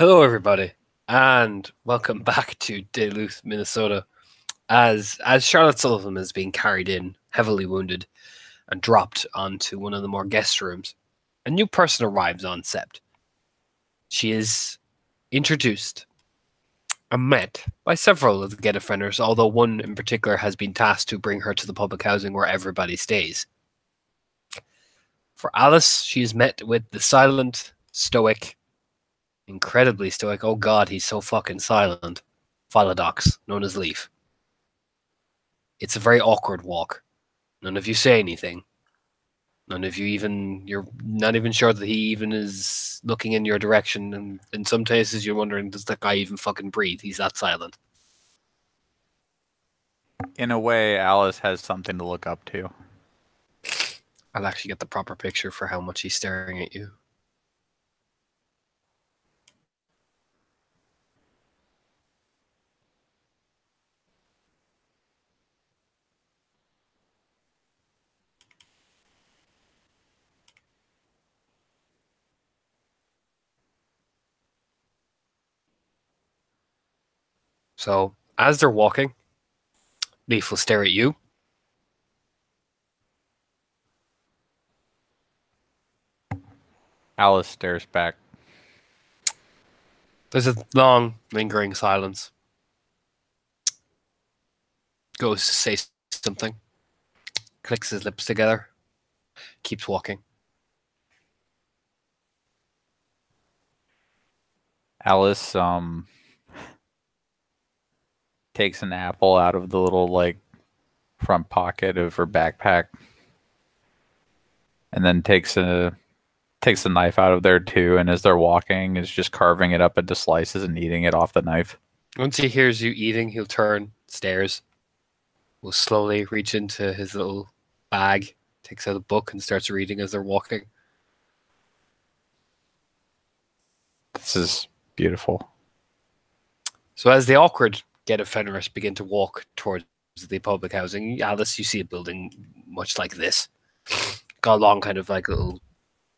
Hello, everybody, and welcome back to Duluth, Minnesota. As Charlotte Sullivan is being carried in, heavily wounded, and dropped onto one of the more guest rooms, a new person arrives on set. She is introduced and met by several of the get offenders, although one in particular has been tasked to bring her to the public housing where everybody stays. For Alice, she is met with the silent, stoic, incredibly stoic. Oh God, he's so fucking silent. Philodox, known as Leaf. It's a very awkward walk. None of you say anything. None of you even, you're not even sure that he even is looking in your direction. And in some cases, you're wondering, does that guy even fucking breathe? He's that silent. In a way, Alice has something to look up to. I'll actually get the proper picture for how much he's staring at you. So, as they're walking, Leaf will stare at you. Alice stares back. There's a long, lingering silence. Goes to say something. Clicks his lips together. Keeps walking. Alice takes an apple out of the little front pocket of her backpack, and then takes a knife out of there too. And as they're walking, is just carving it up into slices and eating it off the knife. Once he hears you eating, he'll turn, stares, will slowly reach into his little bag, takes out a book, and starts reading as they're walking. This is beautiful. So as the awkward get offenders begin to walk towards the public housing, Alice, you see a building much like this. Got a long kind of like little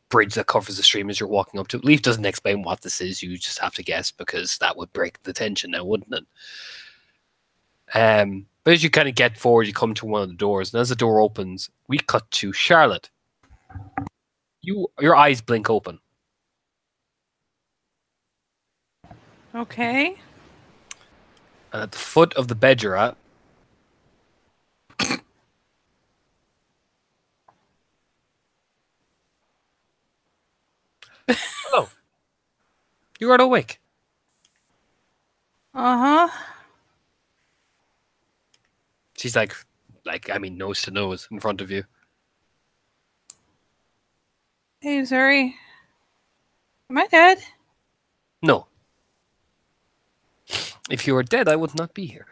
bridge that covers the stream as you're walking up to it. Leaf doesn't explain what this is. You just have to guess because that would break the tension now, wouldn't it? But as you kind of get forward, you come to one of the doors, and as the door opens, we cut to Charlotte. Your eyes blink open. Okay. And at the foot of the bed you're at, hello. You are awake. Uh-huh. She's nose to nose in front of you. Hey, Zuri. Am I dead? No. If you were dead, I would not be here.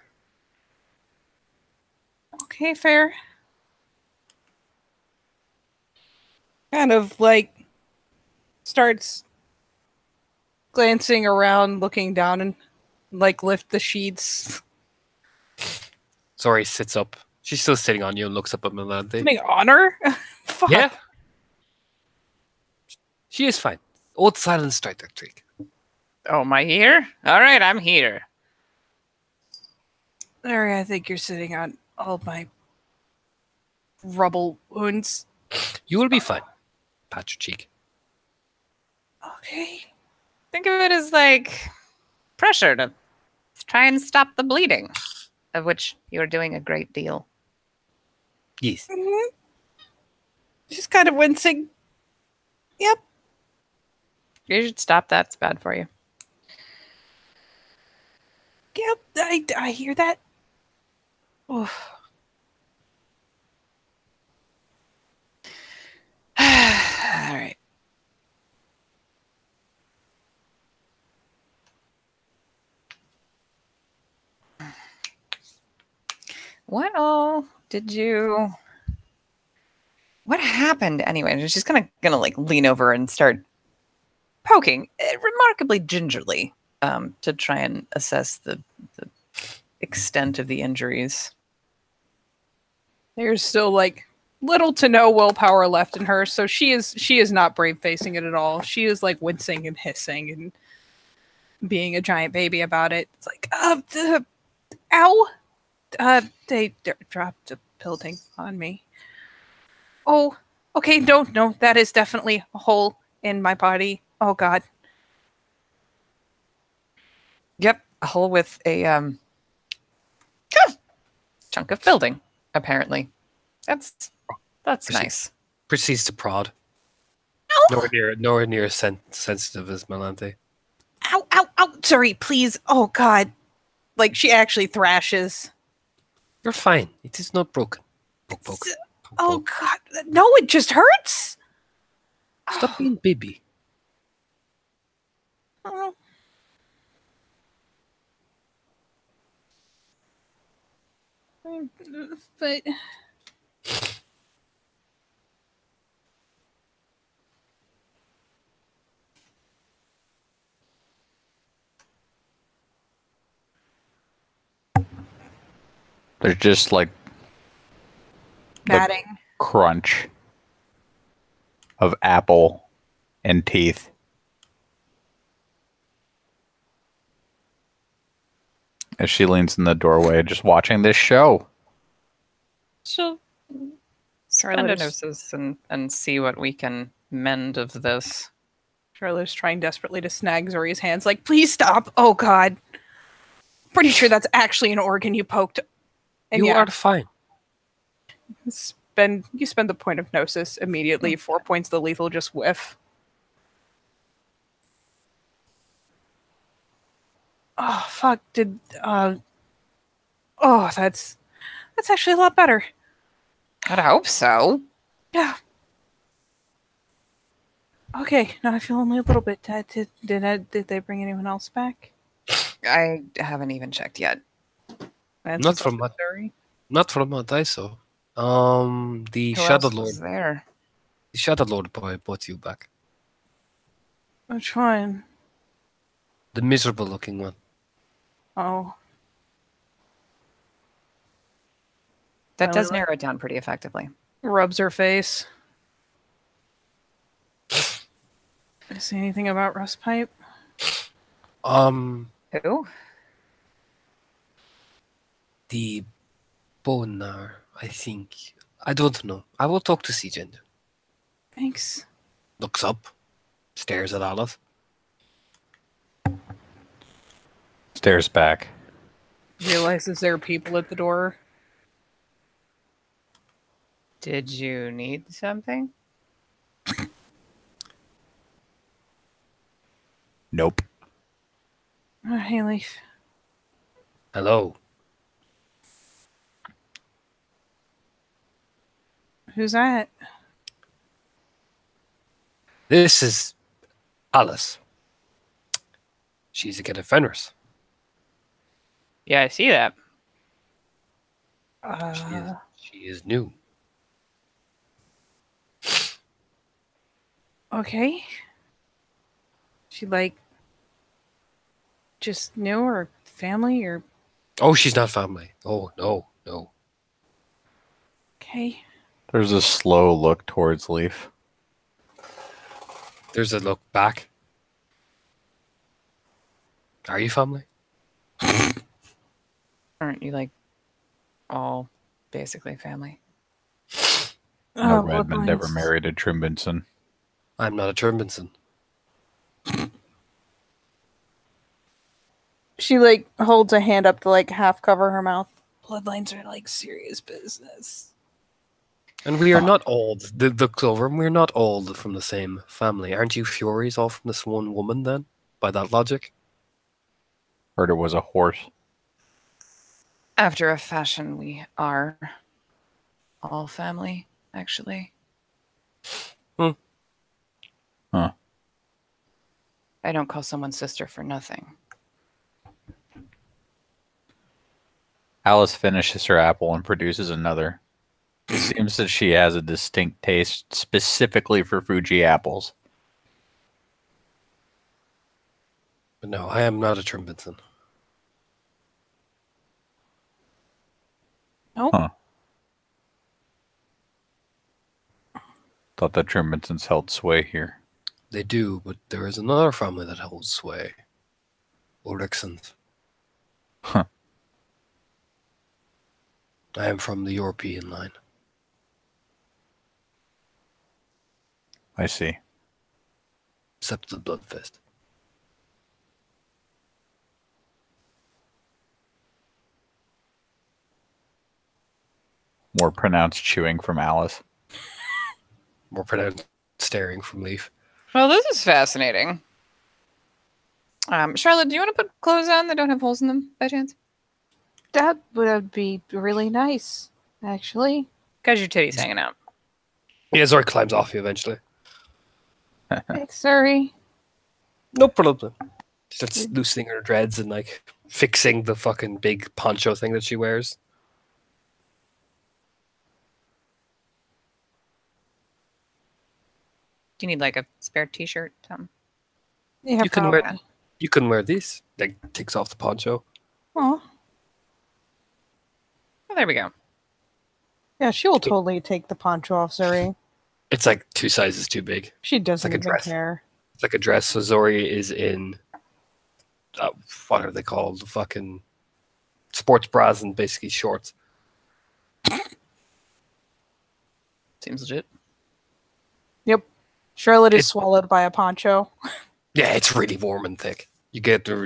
Okay, fair. Kind of starts glancing around, looking down, and lift the sheets. Zori sits up. She's still sitting on you and looks up at Melanthe. Something on her? Fuck. Yeah. She is fine. Old silence strike that trick. Oh, am I here? All right, I'm here. Larry, I think you're sitting on all my rubble wounds. You will be fine. Pat your cheek. Okay. Think of it as like pressure to try and stop the bleeding, of which you're doing a great deal. Yes. Mm-hmm. She's kind of wincing. Yep. You should stop that. It's bad for you. Yep, I hear that. Oof. All right. What all did you... What happened anyway? She's gonna lean over and start poking remarkably gingerly to try and assess the extent of the injuries. There's still little to no willpower left in her, so she is not brave facing it at all. She is wincing and hissing and being a giant baby about it. It's like, ow! They dropped a building on me. Oh, okay, no, that is definitely a hole in my body. Oh God. Yep, a hole with a chunk of building. Apparently, that's Proceed. nice. Proceeds to prod. Ow! Nowhere near as sensitive as Melante. Ow! Sorry, please. Oh God. Like she actually thrashes. You're fine. It is not broken. Poke, poke. S- Poke, Oh poke. God. No, it just hurts. Stop being baby. Oh. But There's just like the batting. crunch of apple and teeth. As she leans in the doorway, just watching this show. She'll spend a gnosis and see what we can mend of this. Charlotte's trying desperately to snag Zori's hands, like, please stop. Oh God. Pretty sure that's actually an organ you poked. And You yeah, are fine. you spend the point of gnosis immediately. 4 points the lethal just whiff. Oh fuck! Oh, that's actually a lot better. I'd hope so. Yeah. Okay, now I feel only a little bit. Did they bring anyone else back? I haven't even checked yet. That's Not from what Zori. Not from what I saw. The Who Shadow else Lord. was there? The Shadow Lord boy brought you back. Which one? The miserable looking one. Oh, That does Really? narrow it down pretty effectively. rubs her face. Did I say anything about Rust Pipe? Who? The Bonar, I think. I don't know. I will talk to Seagender. Thanks. Looks up, stares at Olive. Stares back. Realizes there are people at the door. Did you need something? Nope. Oh, hey, Leaf. Hello. Who's that? This is Alice. She's a kid of Fenris. Yeah, I see that. She is new. Okay. She like just new or family or Oh, she's not family. Oh, no. okay. There's a slow look towards Leaf. There's a look back. Are you family? Aren't you like all basically family? No, Oh, Redmond never bloodlines. married a Trimbenson. I'm not a Trimbenson. She like holds a hand up to like half cover her mouth. Bloodlines are like serious business. And we are not all the Clover. We're not all from the same family. Aren't you Furies all from this one woman then? By that logic? Heard it was a horse. After a fashion, we are all family, actually. Hmm. Huh. I don't call someone sister for nothing. Alice finishes her apple and produces another. It seems that she has a distinct taste specifically for Fuji apples. But no, I am not a Trimbenson. Nope. Huh. Thought the Trimbensons held sway here. They do, but there is another family that holds sway. Ulrichsons. Huh. I am from the European line. I see. Except the Bloodfist. More pronounced chewing from Alice. More pronounced staring from Leaf. Well, this is fascinating. Charlotte, do you want to put clothes on that don't have holes in them by chance? That would be really nice, actually. Because your titty's hanging out. Yeah, Zori climbs off you eventually. Thanks, sorry. No problem. She starts loosening her dreads and like fixing the fucking big poncho thing that she wears. Do you need like a spare t-shirt? Something? Yeah, You can wear- probably. You can wear these. Like takes off the poncho. Oh, Oh, there we go. yeah, she will totally take the poncho off Zuri. It's like 2 sizes too big. She doesn't like a even dress. care. It's like a dress. So Zori is in what are they called? The fucking sports bras and basically shorts. Seems legit. Yep. Charlotte is It's- swallowed by a poncho. Yeah, it's really warm and thick. You get the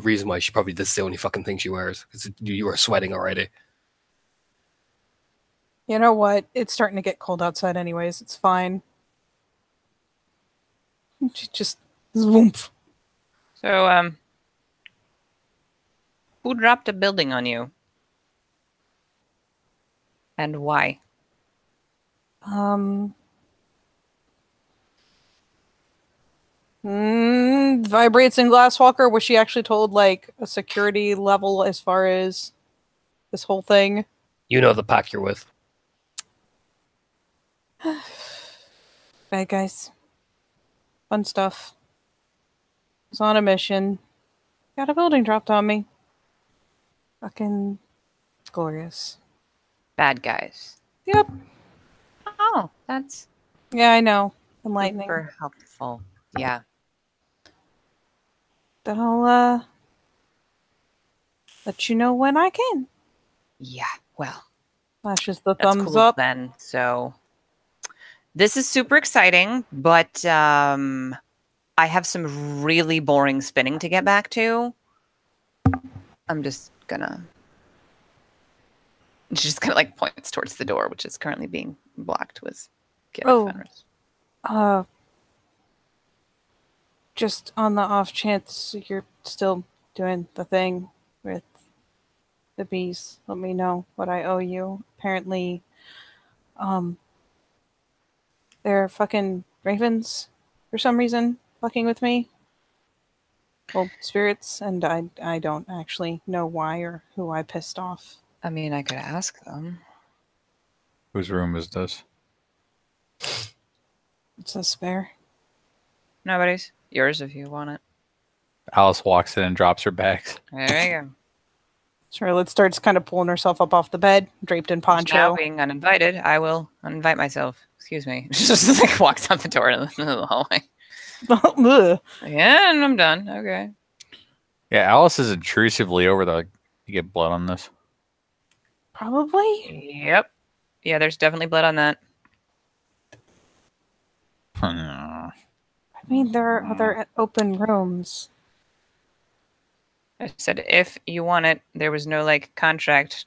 reason why she probably this is the only fucking thing she wears because you are sweating already. You know what? It's starting to get cold outside anyways. It's fine. She just zoomph. So, who dropped a building on you? And why? Vibrates in Glasswalker. Was she actually told like a security level as far as this whole thing? You know the pack you're with. Bad guys. Fun stuff. Was on a mission. Got a building dropped on me. Fucking glorious. Bad guys. Yep. Oh, that's Yeah, I know. Enlightening. super helpful. Yeah. Then I'll let you know when I can. Yeah. Well, Flashes the that's thumbs cool up. then. So this is super exciting, but I have some really boring spinning to get back to. I'm just gonna. She just kind of like points towards the door, which is currently being blocked with Kid Oh. Fenris. Just on the off chance you're still doing the thing with the bees, let me know what I owe you. Apparently, they're fucking ravens for some reason, fucking with me. Well, spirits, and I don't actually know why or who I pissed off. I mean, I could ask them. Whose room is this? It's a spare. Nobody's. Yours if you want it. Alice walks in and drops her bags. There you go. Charlotte starts kind of pulling herself up off the bed, draped in Now poncho. being uninvited, I will uninvite myself. Excuse me. She just like walks out the door in the hallway. Ugh. Yeah, and I'm done. Okay. Yeah, Alice is intrusively over the. You get blood on this. Probably. Yep. Yeah, there's definitely blood on that. I mean, there are other open rooms. I said if you want it, there was no like contract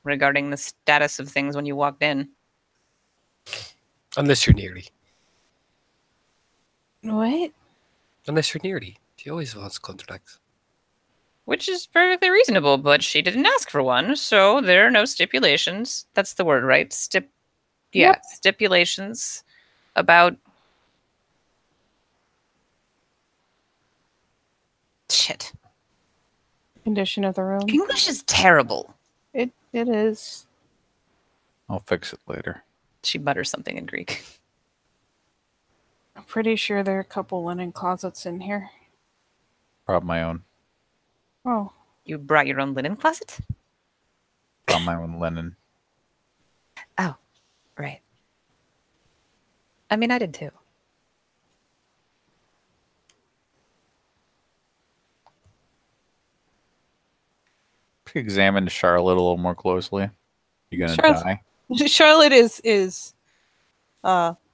regarding the status of things when you walked in. Unless you're nearly. What? Unless you're nearly. She always wants contracts. Which is perfectly reasonable, but she didn't ask for one, so there are no stipulations. That's the word, right? Yep. Stipulations about shit. Condition of the room. English is terrible. It is. I'll fix it later. She mutters something in Greek. I'm pretty sure there are a couple linen closets in here. Brought my own. Oh, You brought your own linen closet? Brought my own linen. Oh, right. I mean, I did too. examine Charlotte a little more closely. You gonna Charlotte- die? Charlotte is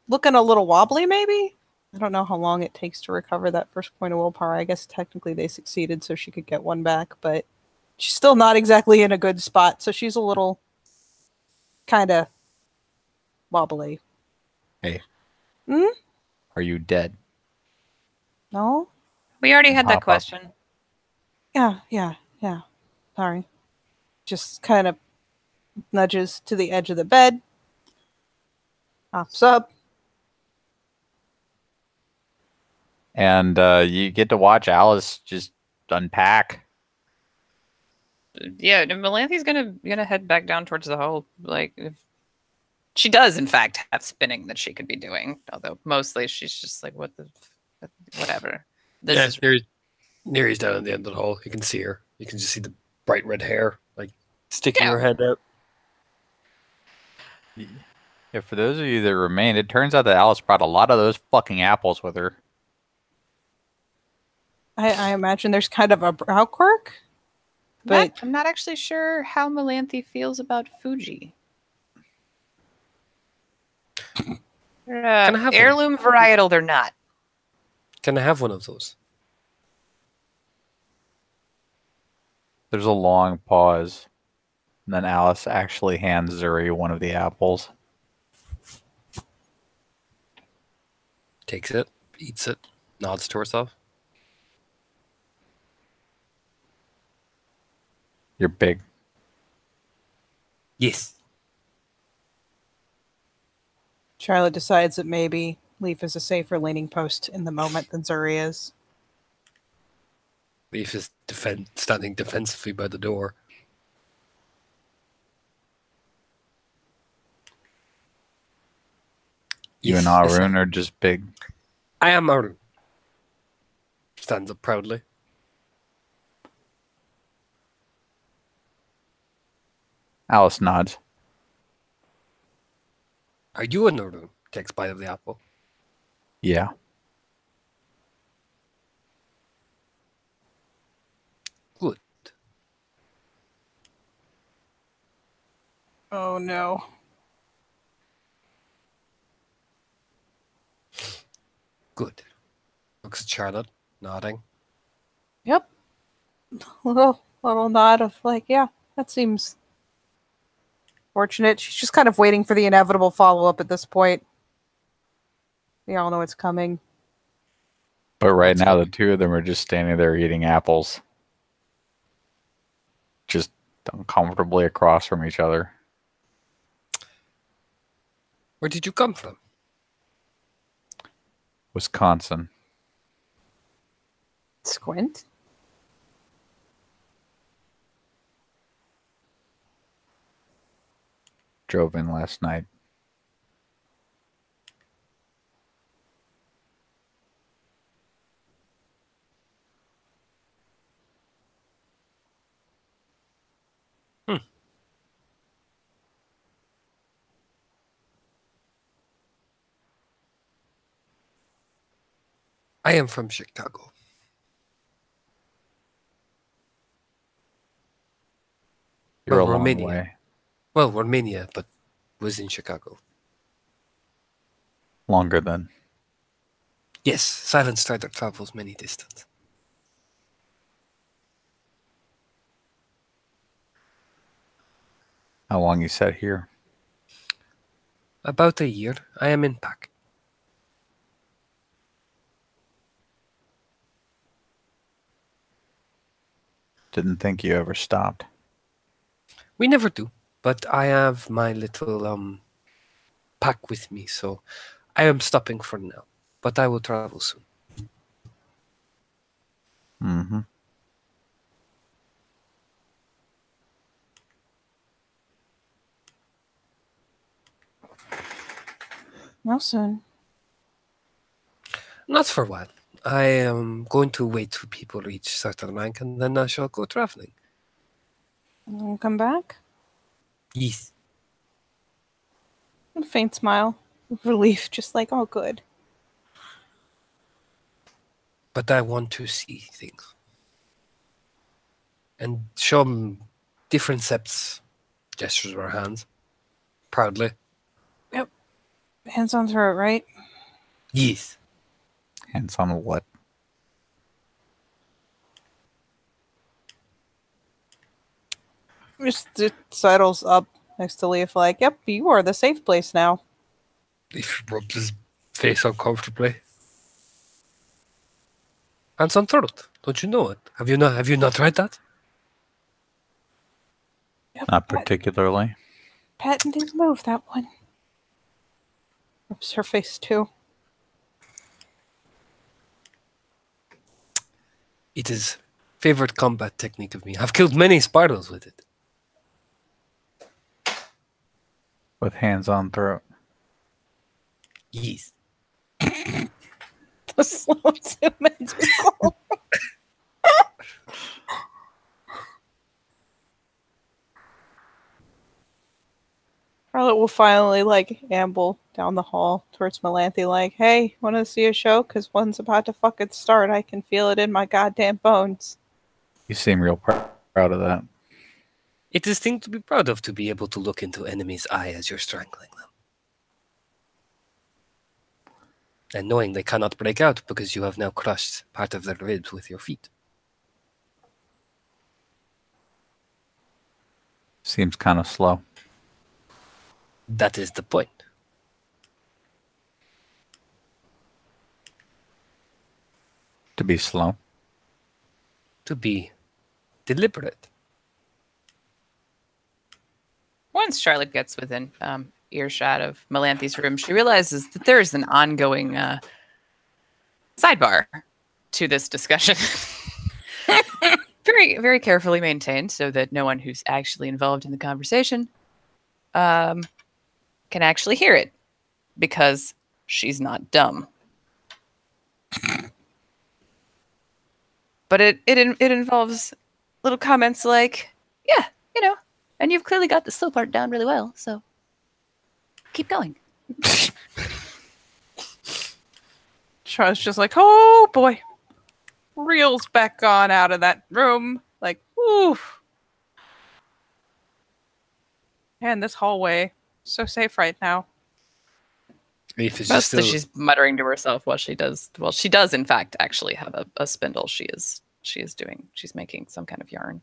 looking a little wobbly, maybe. I don't know how long it takes to recover that first point of willpower. I guess technically they succeeded, so she could get one back, but she's still not exactly in a good spot, so she's a little kind of wobbly. Hey. Hmm? Are you dead? No? We already had Hop that up. question. Yeah. Sorry. Just kind of nudges to the edge of the bed. Hops up. And you get to watch Alice just unpack. Yeah, and Melanthi's gonna head back down towards the hole. Like, if she does, in fact, have spinning that she could be doing. Although mostly she's just like, whatever. This is Neri's down at the end of the hall. You can see her. You can just see the bright red hair, like sticking Yeah. her head out. Yeah, for those of you that remain, it turns out that Alice brought a lot of those fucking apples with her. I imagine there's kind of a brow quirk. But I'm not actually sure how Melanthi feels about Fuji. Can I have one? Heirloom varietal, they're not. Can I have one of those? There's a long pause. And then Alice actually hands Zuri one of the apples. Takes it, eats it, nods to herself. You're big. Yes. Charlotte decides that maybe Leaf is a safer leaning post in the moment than Zuri is. Leaf is standing defensively by the door. You and Yes, Arun are just big. I am Arun. Stands up proudly. Alice nods. Are you an Arun? Takes a bite of the apple. Yeah. Good. Oh no. Good. Looks at Charlotte, nodding. Yep. Little nod of like, yeah, that seems fortunate. She's just kind of waiting for the inevitable follow-up at this point. We all know it's coming. But right That's now, good. the two of them are just standing there eating apples. Just uncomfortably across from each other. Where did you come from? Wisconsin. Squint. Drove in last night. I am from Chicago. You're Well, a long Romania. way. Well, Romania, but was in Chicago. Longer than. Yes, Silent Strider travels many distance. How long you sat here? About a year. I am in Pack. Didn't think you ever stopped. We never do, but I have my little pack with me, so I am stopping for now. But I will travel soon. Mm-hmm. Well, soon. Not for a while. I am going to wait till people reach certain rank, and then I shall go traveling. And come back. Yes. A faint smile of relief, just like, oh, good. But I want to see things. And show them different steps, gestures with her hands, proudly. Hands on throat, right? Yes. Hands on what? Just sidles up next to Leaf, like, yep, you are the safe place now. Leaf rubs his face uncomfortably. Hands on throat. Don't you know it? Have you not tried that? Yep, Not particularly. Patton didn't move that one. Rubs her face too. It is favorite combat technique of me. I've killed many spirals with it. With hands on throat. Yes. The slow zoom into Cole. Charlotte will finally amble down the hall towards Melanthe, like, hey, want to see a show? Because one's about to fucking start. I can feel it in my goddamn bones. You seem real proud of that. It is a thing to be proud of, to be able to look into enemy's eye as you're strangling them. And knowing they cannot break out because you have now crushed part of their ribs with your feet. Seems kind of slow. That is the point. To be slow. To be deliberate. Once Charlotte gets within earshot of Melanthe's room, she realizes that there is an ongoing sidebar to this discussion. Very, very carefully maintained so that no one who's actually involved in the conversation can actually hear it, because she's not dumb. But it involves little comments like, yeah, and you've clearly got the slow part down really well, so keep going. Charlotte's just like, oh boy. Reels back on out of that room. Like, oof. Man, this hallway, so safe right now. Leaf is just Mostly still... she's muttering to herself while she does. Well, she does in fact actually have a spindle. She's making some kind of yarn.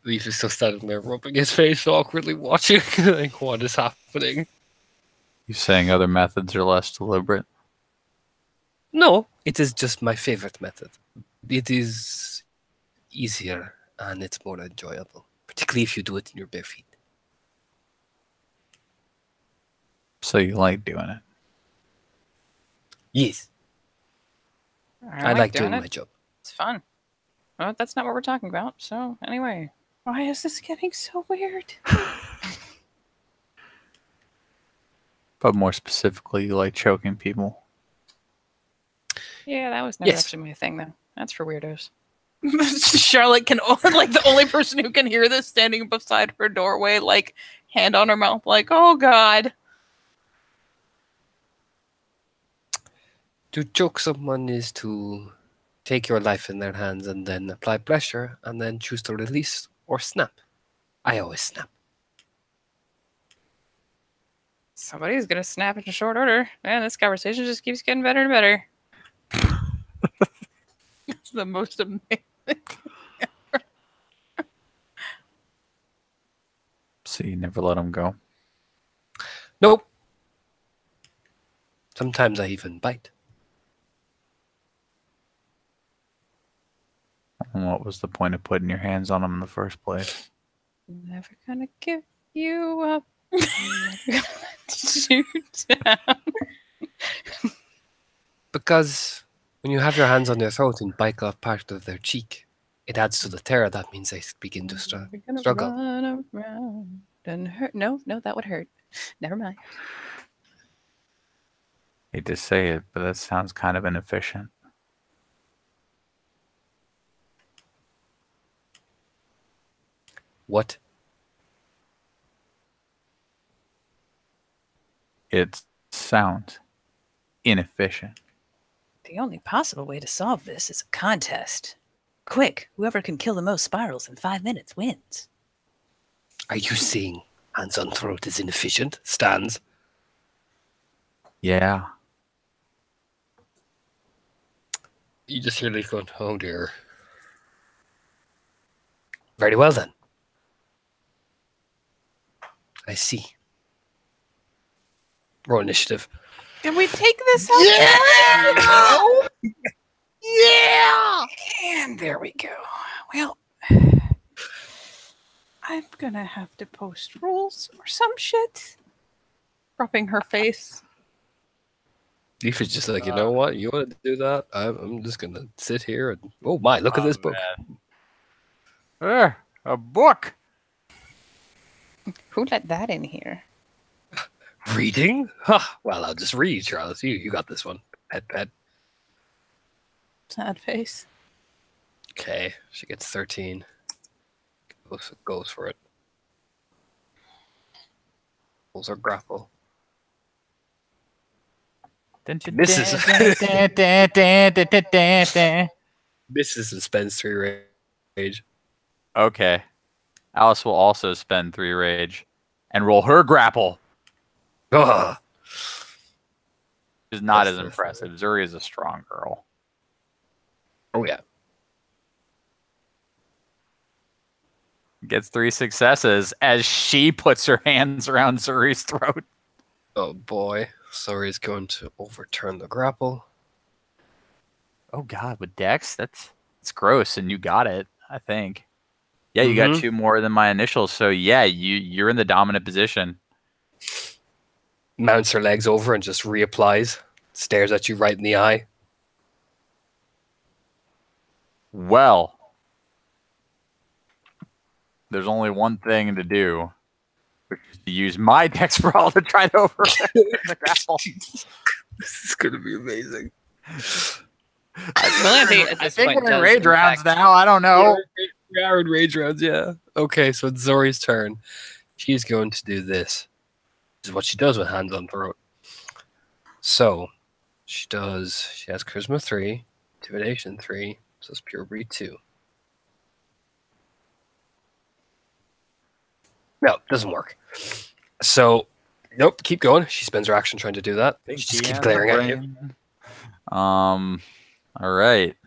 Leaf is still standing there, rubbing his face awkwardly, watching, like, what is happening. You saying other methods are less deliberate? No, it is just my favorite method. It is easier and it's more enjoyable, particularly if you do it in your bare feet. So you like doing it? Yes, I like doing my job. It's fun. Well, that's not what we're talking about. So anyway, Why is this getting so weird? But more specifically, you like choking people. yeah, that was never Yes. actually my thing though. That's for weirdos. Charlotte can the only person who can hear this, standing beside her doorway, like hand on her mouth, like, oh god. To choke someone is to take your life in their hands and then apply pressure and then choose to release or snap. I always snap. Somebody's gonna snap in short order. Man, this conversation just keeps getting better and better. It's the most amazing. So you never let them go. Nope. Sometimes I even bite. And what was the point of putting your hands on them in the first place? Never gonna give you up. Never gonna let you down. Because when you have your hands on their throat and bite off part of their cheek, it adds to the terror. That means they begin to We're gonna struggle. run around and hurt. No, that would hurt. Never mind. Hate to say it, but that sounds kind of inefficient. What? It sounds inefficient. The only possible way to solve this is a contest. Quick, whoever can kill the most spirals in 5 minutes wins. Are you seeing hands on throat is inefficient? Stands. Yeah. You just hear Leaf going, oh dear. Very well then. I see. Roll initiative. Can we take this out? Yeah! And there we go. Well, I'm gonna have to post rules or some shit. Rubbing her face. Leaf is just like, you know what? You want to do that? I'm just gonna sit here and oh my, look at this book. A book. Who let that in here? Reading? Huh. Well, I'll just read, Charles. You got this one. Pet. Sad face. Okay, she gets 13. Goes for it. Rolls her grapple. Misses. Misses and spends 3 rage. Okay. Alice will also spend 3 rage and roll her grapple. Ugh. Is not That's as the impressive. Zuri is a strong girl. Oh yeah. Gets 3 successes as she puts her hands around Zuri's throat. Oh boy. Sorry is going to overturn the grapple. Oh god, with Dex? That's gross, and you got it, I think. Yeah, you got 2 more than my initials, so yeah, you're in the dominant position. Mounts her legs over and just reapplies. Stares at you right in the eye. Well, there's only one thing to do, which is to use my Dex Brawl to try to overturn the grapple. This is going to be amazing. I think we're in rage rounds now. I don't know. We are in rage rounds, yeah. Okay, so it's Zori's turn. She's going to do this. This is what she does with hands on throat. So, she has Charisma 3, Intimidation 3, so it's Pure Breed 2. No, doesn't work. So, nope, keep going. She spends her action trying to do that. She just keeps glaring at you. All right.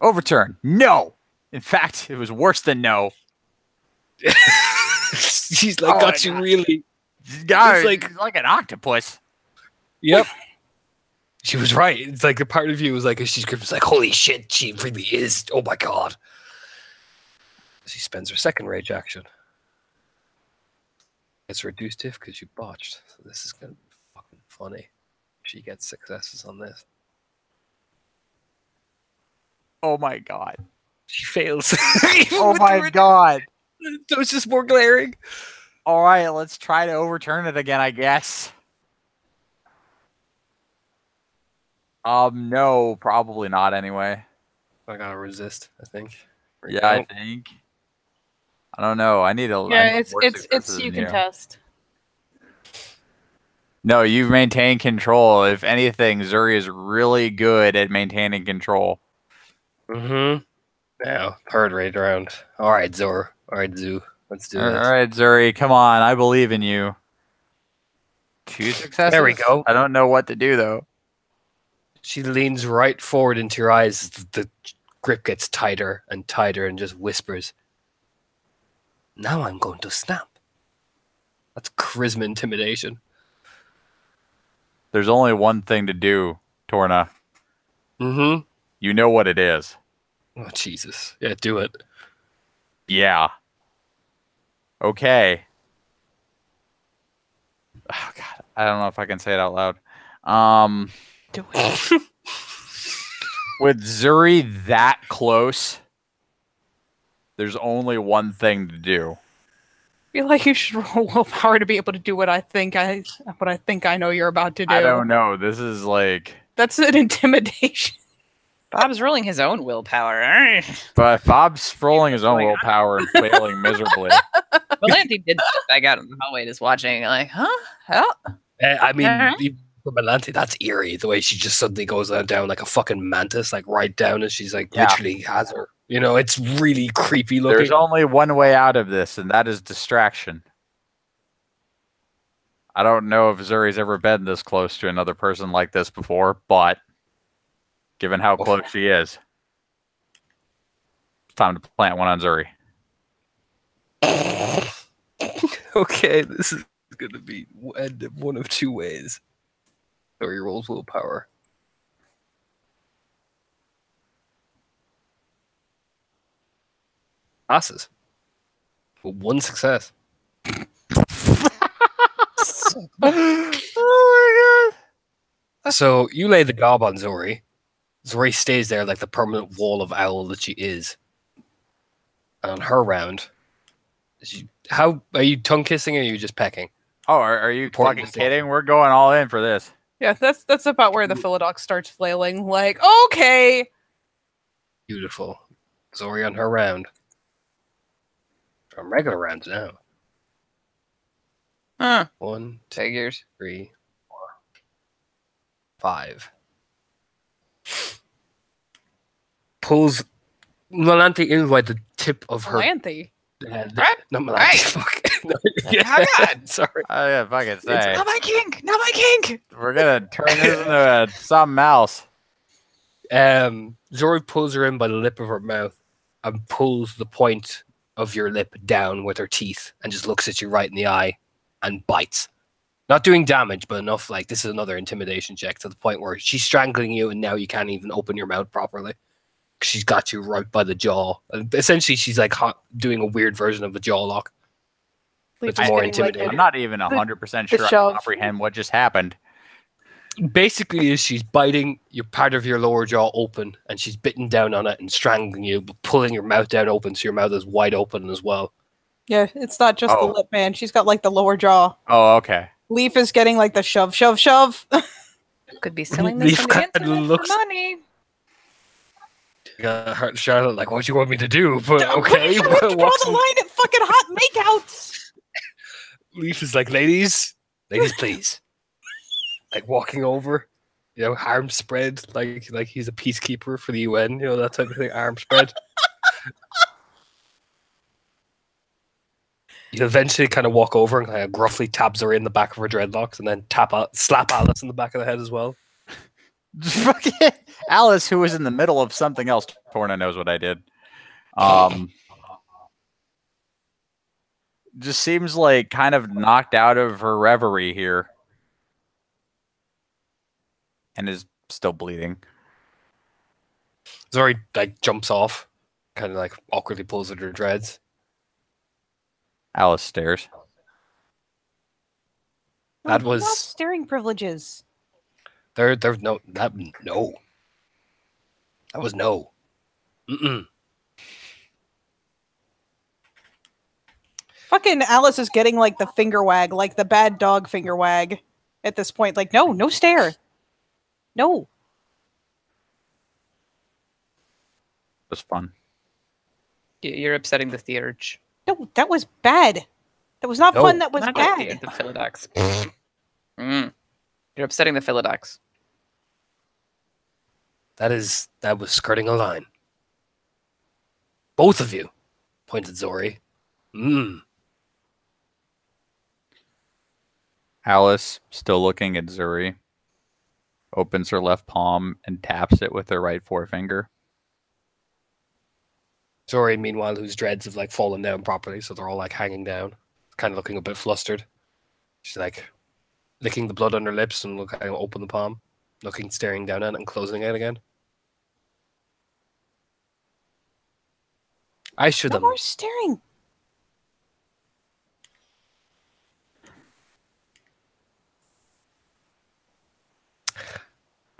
Overturn. No. In fact, it was worse than no. She's like, got you really. This guy It's like- is like an octopus. Yep. She was right. It's like a part of you was like, as she's gripped, it's like, holy shit, she really is. Oh my god. She spends her second rage action. It's reduced if because you botched. So this is going to be fucking funny. She gets successes on this. Oh my god. She fails. Oh my god. So it's just more glaring. All right, let's try to overturn it again, I guess. No, probably not anyway. I gotta resist, I think. Yeah, I think. I don't know. I need a Yeah, I need more it's successes you than can test. No, you maintain control. If anything, Zuri is really good at maintaining control. Mm-hmm. Now, third rage round. All right, Zor. All right, Zoo. Let's do All it. right, Zuri, come on. I believe in you. 2 successes. There we go. I don't know what to do though. She leans right forward into your eyes. The grip gets tighter and tighter and just whispers, now I'm going to snap. That's charisma intimidation. There's only one thing to do, Torna. Mm-hmm. You know what it is. Oh, Jesus. Yeah, do it. Yeah. Okay. Oh, God. I don't know if I can say it out loud. Do it. With Zuri that close, there's only one thing to do. I feel like you should roll willpower to be able to do what I think I know you're about to do. I don't know. This is like... That's an intimidation. Bob's rolling his own willpower. But Bob's rolling his own willpower and failing miserably. Valenti did step back out in the hallway just watching, like, huh? Hell? I mean, Uh-huh. even for Melante, that's eerie. The way she just suddenly goes down like a fucking mantis, like right down, and she's like Yeah. literally has her You know, it's really creepy looking. There's only one way out of this, and that is distraction. I don't know if Zuri's ever been this close to another person like this before, but given how close she is, it's time to plant one on Zuri. Okay, this is going to be one of two ways. Or your rolls willpower. Passes. With one success. Oh my god! So you lay the gob on Zori. Zori stays there like the permanent wall of owl that she is. And on her round, how are you tongue kissing or are you just pecking? Oh, are you Important fucking distinction. kidding? We're going all in for this. Yeah, that's about where the Philodox starts flailing. Like, okay. Beautiful. Zori on her round. On regular rounds now. Huh. 1, 2, Figures. 3, 4, 5. Pulls Melanthe in by the tip of her Melanthe. head. Right. Not Melanthe, Right. fuck. No, Oh my God. Sorry. I gotta fucking say, Not my kink. Not my kink. we're gonna turn this into something else. Zori pulls her in by the lip of her mouth and pulls the point of your lip down with her teeth and just looks at you right in the eye and bites. Not doing damage, but enough like this is another intimidation check to the point where she's strangling you and now you can't even open your mouth properly. She's got you right by the jaw. And essentially, she's like doing a weird version of a jaw lock. Leaf It's is more getting, like, intimidating. I'm not even 100% the sure I shove. can comprehend what just happened. Basically, is she's biting your part of your lower jaw open and she's bitten down on it and strangling you, but pulling your mouth down open so your mouth is wide open as well. Yeah, it's not just Oh. the lip, man. She's got like the lower jaw. Oh, okay. Leaf is getting like the shove, shove, shove. Could be selling Leaf this on the kinda internet looks- for money. Charlotte, like, what do you want me to do? But I'm okay, pretty sure we have to draw what's- the line at fucking hot makeouts. Leaf is like, ladies, please. Like walking over, you know, arms spread, like he's a peacekeeper for the UN, you know, that type of thing, arms spread. You eventually kind of walk over and kind of gruffly taps her in the back of her dreadlocks and then slap Alice in the back of the head as well. Fucking Alice, who was in the middle of something else. Torna knows what I did. Just seems like kind of knocked out of her reverie here. And is still bleeding. Zori like jumps off, kind of like awkwardly pulls at her dreads. Alice stares. That No, was- not staring privileges. There's no. That was no. Mm-mm. Fucking Alice is getting like the finger wag, like the bad dog finger wag at this point. Like, no stare. No. It was fun. You're upsetting the theurge. No, that was bad. That was not No. fun. That was Not bad. The Philodox. You're upsetting the Philodox. That was skirting a line. Both of you, pointed Zori. Alice, still looking at Zuri, opens her left palm and taps it with her right forefinger. Zori, meanwhile, whose dreads have like fallen down properly, so they're all like hanging down, kind of looking a bit flustered. She's like licking the blood on her lips and kind of open the palm, staring down at it and closing it again. I should No have. more staring.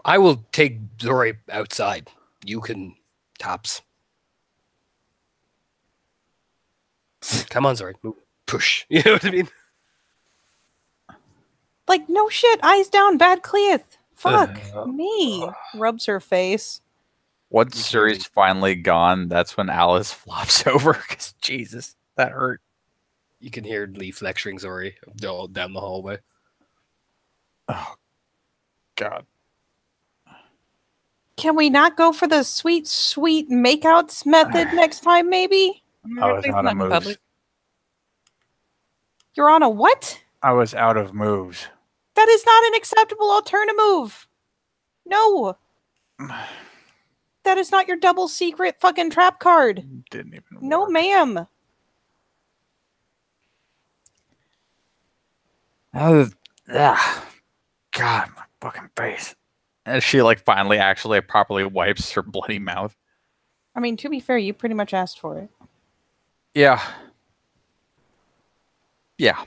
I will take Zori outside. You can taps. Come on, Zori. Move. Push. You know what I mean? Like, no shit. Eyes down, bad Cleith. Fuck Uh, me. Rubs her face. Once Zuri's finally gone, that's when Alice flops over because Jesus, that hurt. You can hear Leaf lecturing Zori all down the hallway. Oh, God. Can we not go for the sweet, sweet makeouts method next time, maybe? I was Please out not of in moves. public. You're on a what? I was out of moves. That is not an acceptable alternative move. No. That is not your double secret fucking trap card. Didn't even No, work. ma'am. Oh, God, my fucking face. And she like finally actually properly wipes her bloody mouth. I mean, to be fair, you pretty much asked for it. Yeah. Yeah.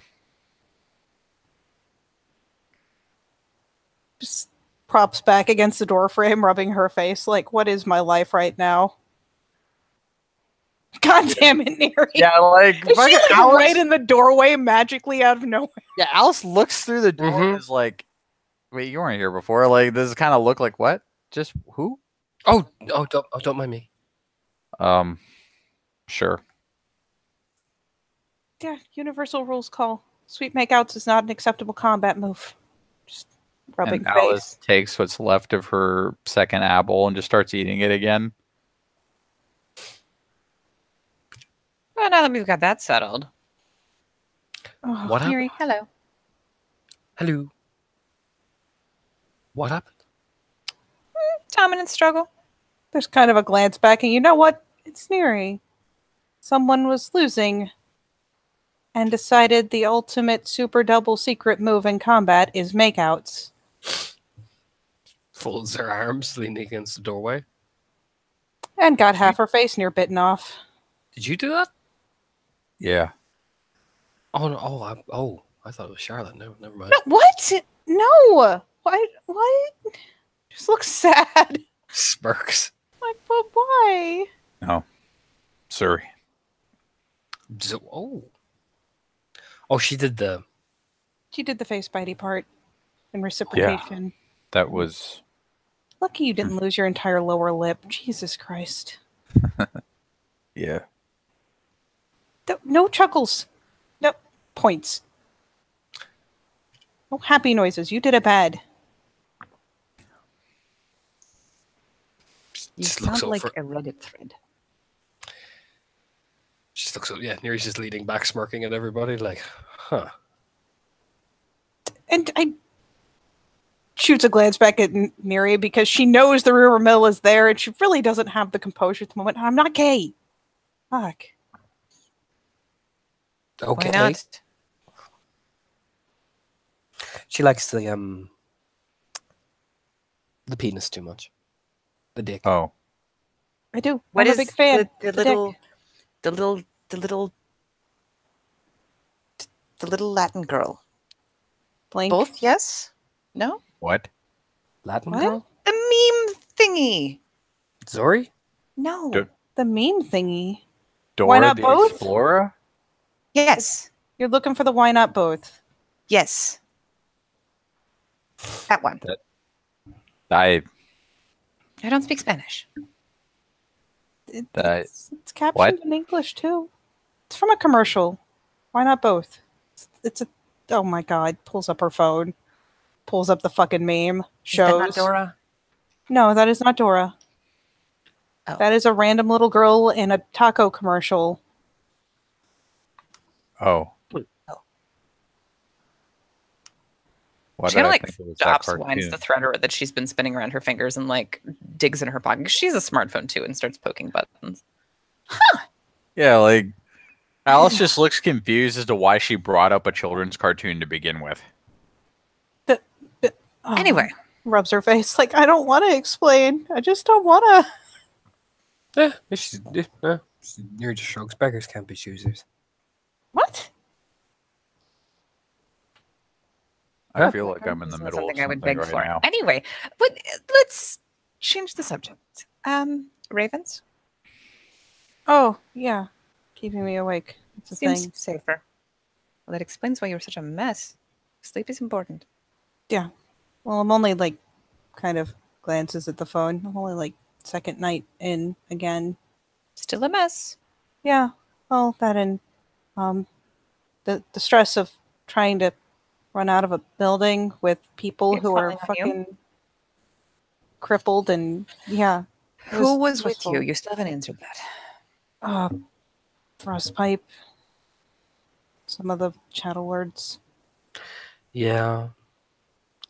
Just props back against the door frame, rubbing her face. Like, what is my life right now? God damn it, Neri. Yeah, like, Is she fucking like Alice, right in the doorway magically out of nowhere? yeah, Alice looks through the door Mhm. and is like, wait, you weren't here before. Like, does it kind of look like what? Just who? Don't mind me. Sure. Yeah, universal rules call. Sweet makeouts is not an acceptable combat move. Just rubbing And Alice face. takes what's left of her second apple and just starts eating it again. Well, now that we've got that settled. Oh, What happened? Miri, hello. Hello. What happened? Dominant struggle. there's kind of a glance back, and you know what? It's Neri. Someone was losing and decided the ultimate super double secret move in combat is makeouts. Folds her arms, leaning against the doorway. And got half her face near bitten off. Did you do that? Yeah. Oh no! I thought it was Charlotte. No, never mind. No, what? No! What? Just looks sad. Smirks. Like, but why? No. Sorry. Oh, she did the. She did the face bitey part in reciprocation. That was. Lucky you didn't lose your entire lower lip. Jesus Christ. Yeah. No chuckles. No points. No happy noises. You did it bad. You Just looks sound like over. a Reddit thread. Just looks. Yeah, Neri's just leaning back, smirking at everybody, like, huh. And I shoots a glance back at Neri because she knows the rumor mill is there and she really doesn't have the composure at the moment. I'm not gay. Fuck. Okay. Why not? She likes the penis too much. The dick. Oh. I do. What I'm is a big fan. the The little Latin girl? Blank. Both, yes? No? What? Latin What? girl? The meme thingy. Zori? No. Do- The meme thingy. Dora Why not the both? Explorer? Yes. You're looking for the why not both. Yes. That one. I I don't speak Spanish. It's captioned What? in English too. It's from a commercial. Why not both? It's a. Oh my god! Pulls up her phone. Pulls up the fucking meme. Is that Shows. not Dora? No, that is not Dora. Oh. That is a random little girl in a taco commercial. Oh. Why She kind did of I like think it was that stops, cartoon? winds the threader that she's been spinning around her fingers and like digs in her pocket. She's a smartphone too and starts poking buttons. Yeah, like Alice just looks confused as to why she brought up a children's cartoon to begin with. Oh, Anyway, rubs her face like I don't want to explain. I just don't want to. Neri just shrugs. Beggars can't be choosers. What? I feel like I'm in the It's not middle of something I would something beg right for. now. Anyway, but let's change the subject. Ravens Oh yeah, keeping me awake. It's a seems thing. safer. Well, that explains why you were such a mess. Sleep is important. Well, I'm only like kind of glances at the phone. I'm only like second night in again. Still a mess. Yeah. Well, that and the stress of trying to run out of a building with people It's who are falling on you? fucking crippled and yeah. It Who was with stressful. you? You still haven't answered that. Frostpipe. Some of the chattel words. Yeah.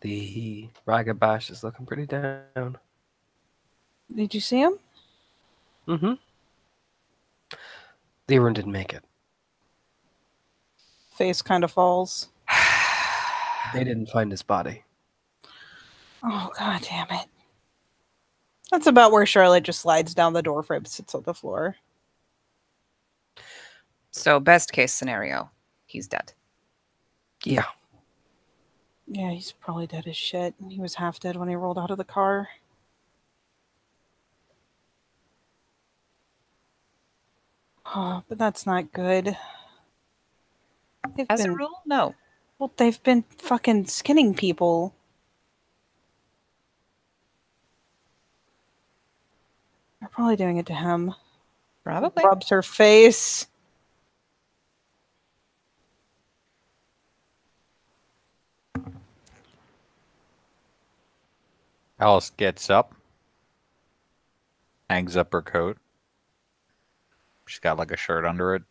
The Ragabash is looking pretty down. Did you see him? Mm-hmm. The Arun didn't make it. Face kind of falls. They didn't find his body. Oh, god damn it. That's about where Charlotte just slides down the door frame, sits on the floor. So, best case scenario, he's dead. Yeah. Yeah, he's probably dead as shit. He was half dead when he rolled out of the car. Oh, but that's not good. They've As a been, rule, no. well, they've been fucking skinning people. They're probably doing it to him. Probably. Rubs her face. Alice gets up, hangs up her coat. She's got like a shirt under it.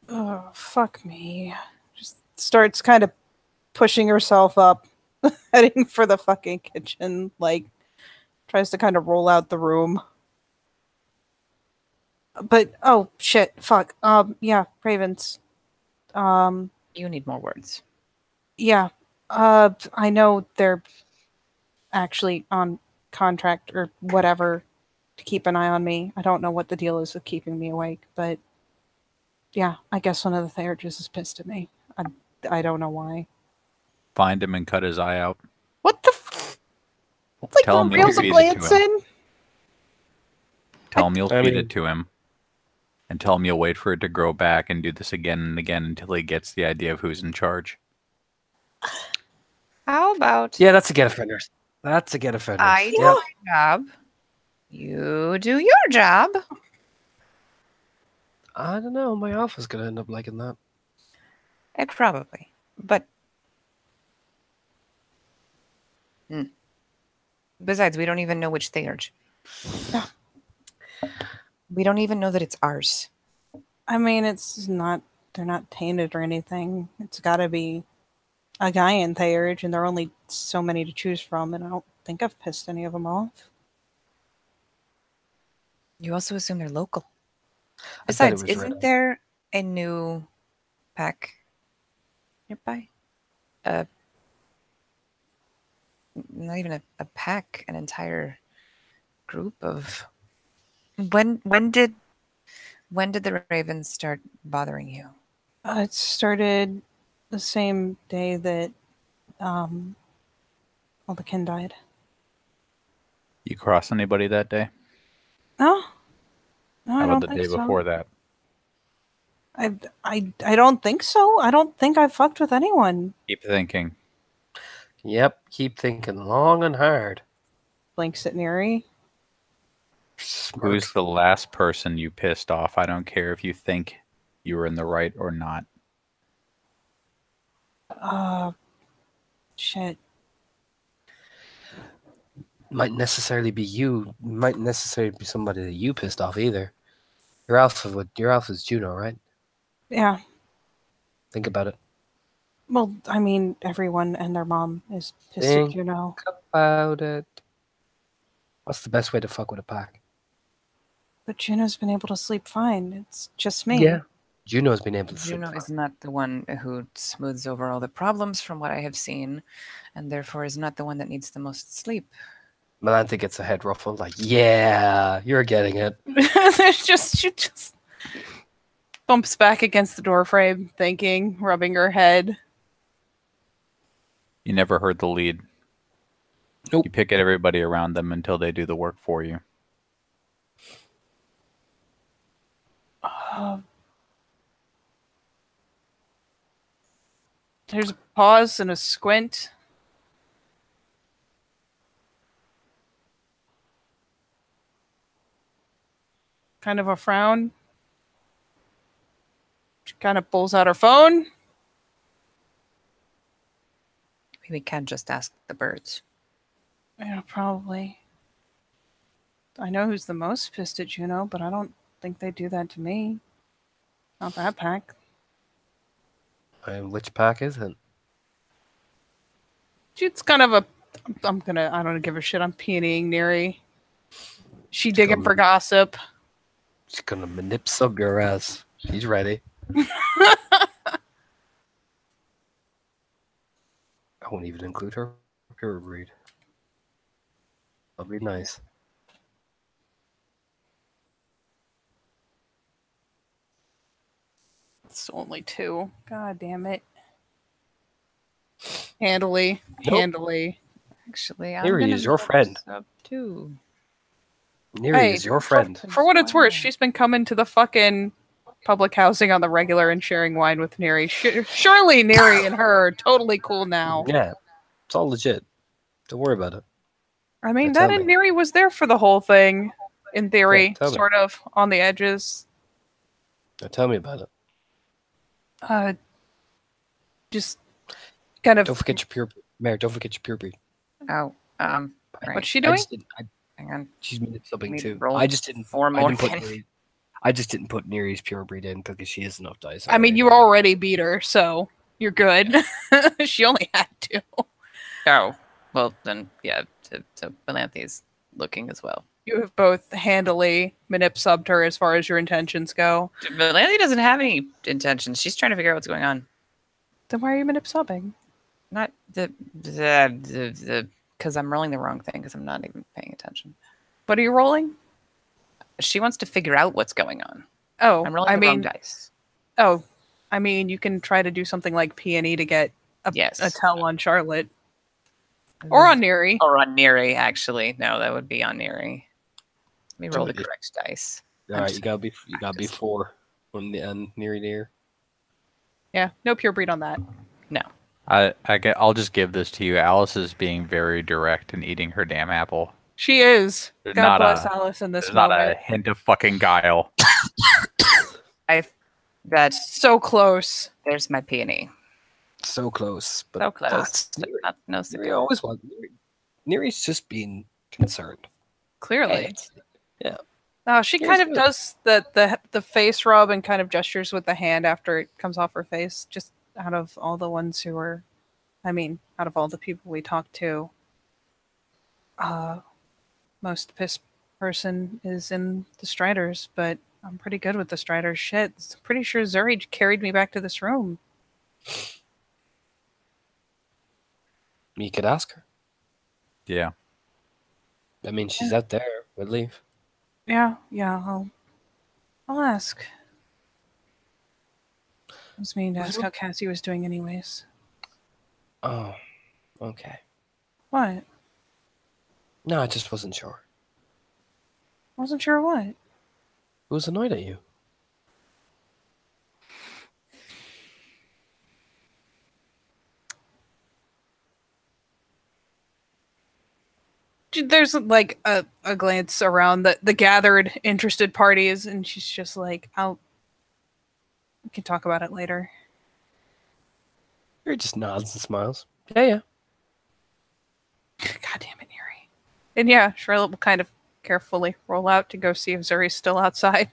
Oh, fuck me. Just starts kind of pushing herself up, heading for the fucking kitchen. Like, tries to kind of roll out the room. But, oh, shit, fuck. Yeah, Ravens. You need more words. Yeah. I know they're actually on contract or whatever to keep an eye on me. I don't know what the deal is with keeping me awake, but yeah, I guess one of the Theurges is pissed at me. I don't know why. Find him and cut his eye out. What the It's like Tell the him you'll reels of feed it to him. Lansing. Tell him you'll I feed mean- it to him. And tell him you'll wait for it to grow back and do this again and again until he gets the idea of who's in charge. How about Yeah, that's a get offenders. That's a get offenders. I do Yep. my job, you do your job? I don't know. My alpha's gonna end up liking that. Probably. But besides, we don't even know which Theurge. Yeah. We don't even know that it's ours. I mean, they're not tainted or anything. It's got to be a guy in Theurge, and there are only so many to choose from, and I don't think I've pissed any of them off. You also assume they're local. I bet it Besides, was isn't red. there a new pack nearby? Not even a pack, an entire group of. When did the Ravens start bothering you? It started the same day that the kin died. You cross anybody that day? No, I How don't about the think day so. before that? I don't think so. I don't think I've fucked with anyone. Keep thinking. Yep. Keep thinking long and hard. Blinks at Neri. Who's the last person you pissed off? I don't care if you think you were in the right or not. Shit. Might necessarily be you. Might necessarily be somebody that you pissed off either. Your alpha's Juno, right? Yeah. Think about it. Well, I mean, everyone and their mom is pissed at Think Juno. about it. What's the best way to fuck with a pack? But Juno's been able to sleep fine. It's just me. Yeah. Juno's been able to sleep. Juno fine. is not the one who smooths over all the problems from what I have seen, and therefore is not the one that needs the most sleep. Melantha gets a head ruffle, like, yeah, you're getting it. She just bumps back against the door frame, thinking, rubbing her head. You never heard the lead. Nope. You pick at everybody around them until they do the work for you. There's a pause and a squint. Kind of a frown. She kind of pulls out her phone. Maybe we can just ask the birds. Yeah, probably. I know who's the most pissed at Juno, but I don't think they do that to me. Not that pack. Which pack is it? It's kind of a. I don't give a shit. I'm peonying Neri. She digging for gossip. She's gonna manip sub your ass. She's ready. I won't even include her pure breed. That'll be nice. It's only 2. God damn it. Handily. Nope. Handily. Actually, I'm Neri gonna is your look friend. this up too. Neri Hey, is your friend. For what it's worth, Wow. she's been coming to the fucking public housing on the regular and sharing wine with Neri. Surely Neri and her are totally cool now. Yeah, it's all legit. Don't worry about it. I mean, Now that tell and me. Neri was there for the whole thing, in theory, tell me. sort of, on the edges. Now tell me about it. Just kind of... Don't forget your pure Mary. Don't forget your pure breed. Oh, right. What's she I doing? just didn't, Hang on. she's manip subbing Need to too. roll I just didn't. 4 I more. didn't put Neri. I just didn't put Neri's pure breed in because she has enough dice. I mean, you already beat her, so you're good. She only had 2. Oh, well then, yeah. So Melanthi's looking as well. You have both handily manip subbed her as far as your intentions go. Melanthi doesn't have any intentions. She's trying to figure out what's going on. Then why are you manip subbing? Not the because I'm rolling the wrong thing because I'm not even paying attention. What are you rolling? She wants to figure out what's going on. Oh, I'm rolling I the mean, wrong dice. oh, I mean, you can try to do something like Peony to get a tell on Charlotte or on Neri. Or on Neri, actually. No, that would be on Neri. Let me roll the Somebody- correct dice. All right, you gotta be 4 on the end. Neri. Yeah, no pure breed on that. No. I'll just give this to you. Alice is being very direct and eating her damn apple. She is. There's God not bless a- Alice in this There's not a moment. hint of fucking guile. That's So close. there's my peony. So close, but So close. that's But Neri. not, no Neri cigar. always was. Neri's just being concerned. Clearly. Yeah. Oh, she Here's kind of good. does the face rub and kind of gestures with the hand after it comes off her face. Just out of all the ones who are, out of all the people we talked to, most pissed person is in the Striders, but I'm pretty good with the Striders. Shit, I'm pretty sure Zuri carried me back to this room. You could ask her. Yeah. I mean, she's out there. We'd leave. Yeah, I'll ask. I was meaning to ask how Cassie was doing anyways. Oh, okay. What? No, I just wasn't sure. Wasn't sure what. Who was annoyed at you? There's like a glance around the gathered interested parties, and she's just like, we can talk about it later. He just nods and smiles. Yeah. God damn it, Neri. And yeah, Charlotte will kind of carefully roll out to go see if Zuri's still outside.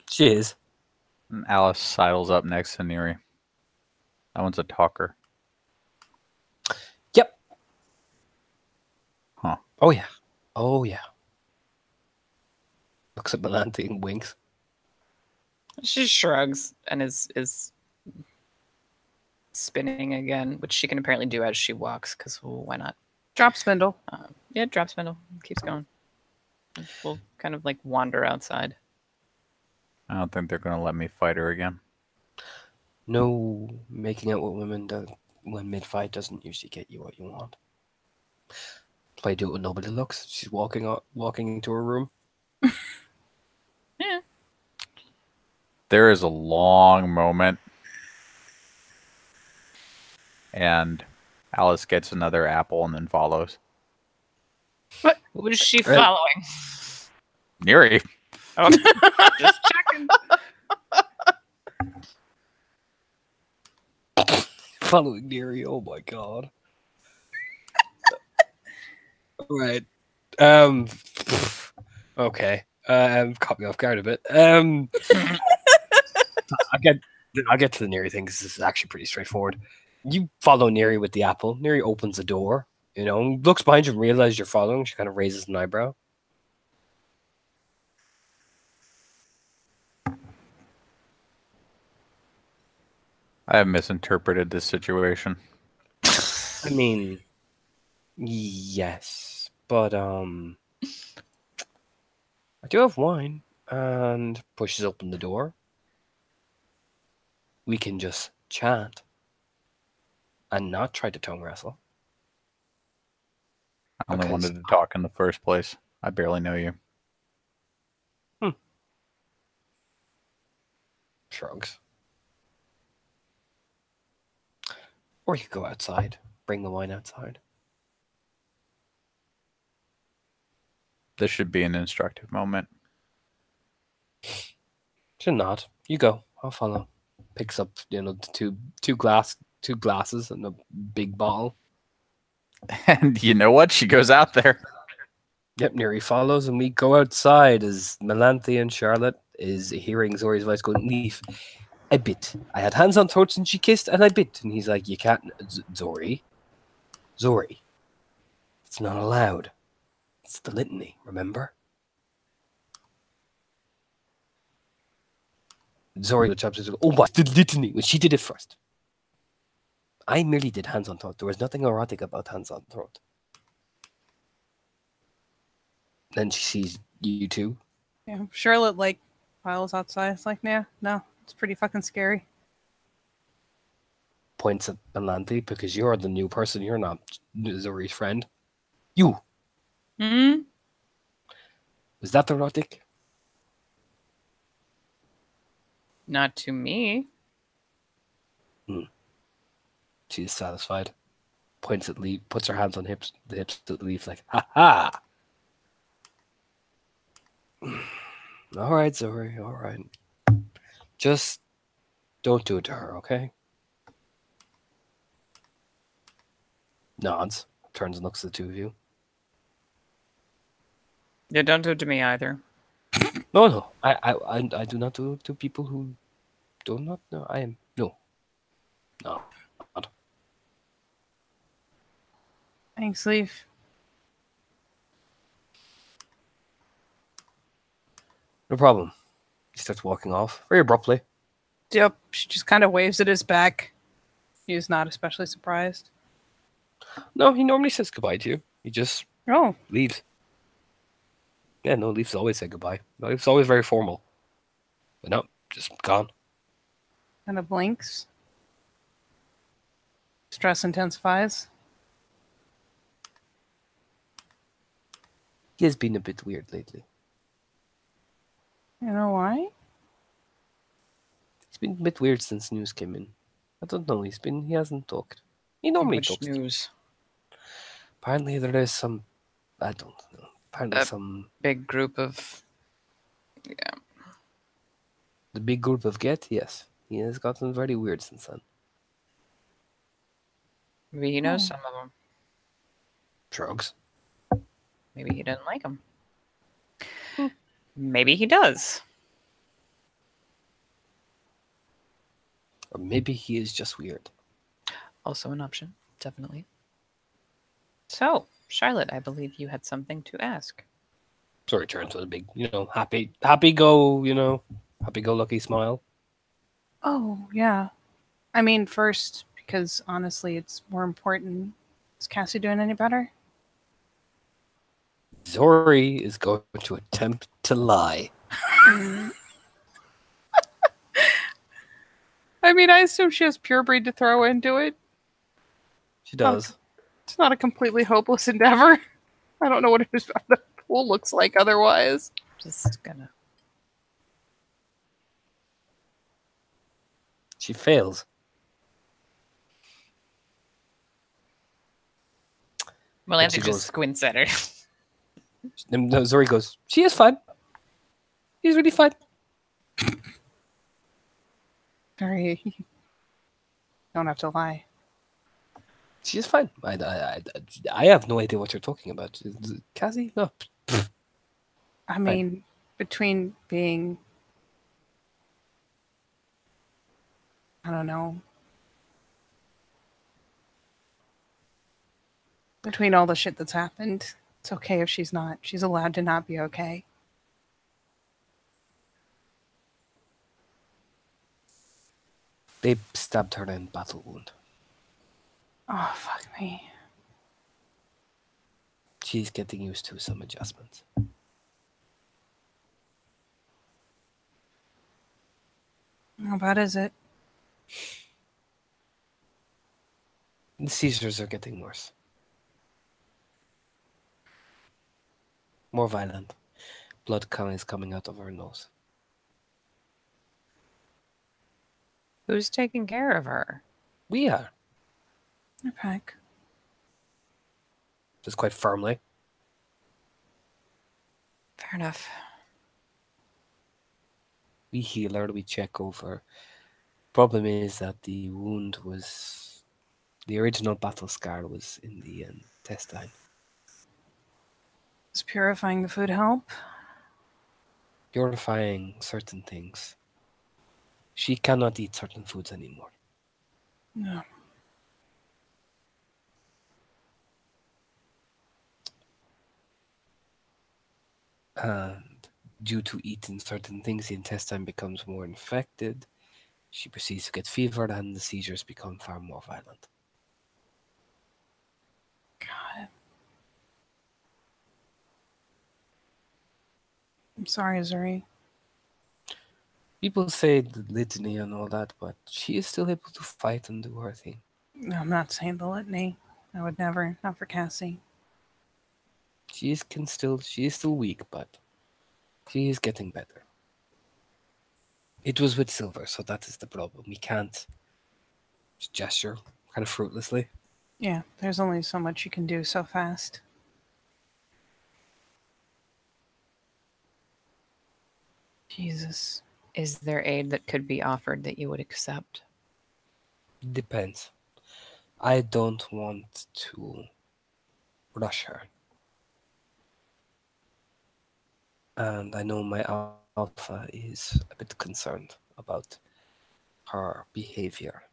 She is. And Alice sidles up next to Neri. That one's a talker. Yep. Huh. Oh yeah. Looks at Melanthi and winks. She shrugs and is spinning again, which she can apparently do as she walks, because why not? Drop spindle. Yeah, drop spindle. Keeps going. We'll kind of like wander outside. I don't think they're going to let me fight her again. No, making out with women when mid-fight doesn't usually get you what you want. That's why you do it when nobody looks. She's walking into her room. Yeah. There is a long moment. And Alice gets another apple and then follows. What is she Right. following? Neri. Oh, just checking. following Neri. Oh my god. All right. Okay. Caught me off guard a bit. I'll get to the Neri thing because this is actually pretty straightforward. You follow Neri with the apple. Neri opens the door. Looks behind you and realizes you're following. She kind of raises an eyebrow. I have misinterpreted this situation. I mean, yes, but I do have wine, and pushes open the door. We can just chat and not try to tongue wrestle. I only Because- wanted to talk in the first place. I barely know you. Shrugs. Or you could go outside, bring the wine outside. This should be an instructive moment. Should not. You go. I'll follow. Picks up, the two glasses and a big bottle. And you know what? She goes out there. Yep, Neri follows, and we go outside as Melanthe and Charlotte is hearing Zori's voice going, Leaf, I bit. I had hands on throats and she kissed, and I bit. And he's like, you can't, Zori, it's not allowed. It's the litany, remember? Zori looks up and says, oh, what, the litany? Well, she did it first. I merely did hands on throat. There was nothing erotic about hands on throat. Then she sees you two. Yeah, Charlotte piles outside. It's like, yeah, no, it's pretty fucking scary. Points at Melanthe because you're the new person. You're not Zori's friend. You. Hmm? Was that erotic? Not to me. She's satisfied. Points at Leaf, puts her hands on the hips of Leaf, like, ha ha! All right, Zori, all right. Just don't do it to her, okay? Nods, turns and looks at the two of you. Yeah, don't do it to me either. No, I do not do it to people who do not know. I am no. Not. Thanks, Leaf. No problem. He starts walking off very abruptly. Yep, she just kind of waves at his back. He's not especially surprised. No, he normally says goodbye to you. He just Oh, leaves. Yeah, no, Leaf's always say goodbye. Leaf's always very formal. But no, just gone. kind of blinks. Stress intensifies. He has been a bit weird lately. You know why? He's been a bit weird since news came in. I don't know. He hasn't talked. He normally Which talks. news? Apparently there is some. I don't know. Apparently some. Big group of. Yeah. The big group of Get. Yes, he has gotten very weird since then. Maybe he knows Oh. some of them. Shrugs. Maybe he didn't like them. Maybe he does. Or maybe he is just weird. Also an option, definitely. So, Charlotte, I believe you had something to ask. Sorry, turns with a big, happy go lucky smile. Oh, yeah. I mean, first, because honestly, it's more important. Is Cassie doing any better? Zori is going to attempt to lie. I mean, I assume she has pure breed to throw into it. She does. It's not a completely hopeless endeavor. I don't know what the pool looks like otherwise. Just gonna. She fails. Melanthe she just goes- squints at her. And no, Zori goes, she is fine. He's really fine. Sorry. Don't have to lie. She's fine. I have no idea what you're talking about. Cassie? No. I mean, between being, I don't know, between all the shit that's happened, it's okay if she's not. She's allowed to not be okay. They stabbed her in battle wound. Oh, fuck me. She's getting used to some adjustments. How bad is it? The seizures are getting worse. More violent. Blood is coming out of her nose. Who's taking care of her? We are. Okay. Just quite firmly. Fair enough. We heal her, we check over. Problem is that the wound was... The original battle scar was in the intestine. Does purifying the food help? Purifying certain things. She cannot eat certain foods anymore. No. And due to eating certain things, the intestine becomes more infected. She proceeds to get fever, and the seizures become far more violent. God. I'm sorry, Zuri. People say the litany and all that, but she is still able to fight and do her thing. No, I'm not saying the litany. I would never. Not for Cassie. She is still weak, but she is getting better. It was with Silver, so that is the problem. We can't just gesture kind of fruitlessly. Yeah, there's only so much you can do so fast. Jesus. Is there aid that could be offered that you would accept? Depends. I don't want to rush her. And I know my alpha is a bit concerned about her behavior.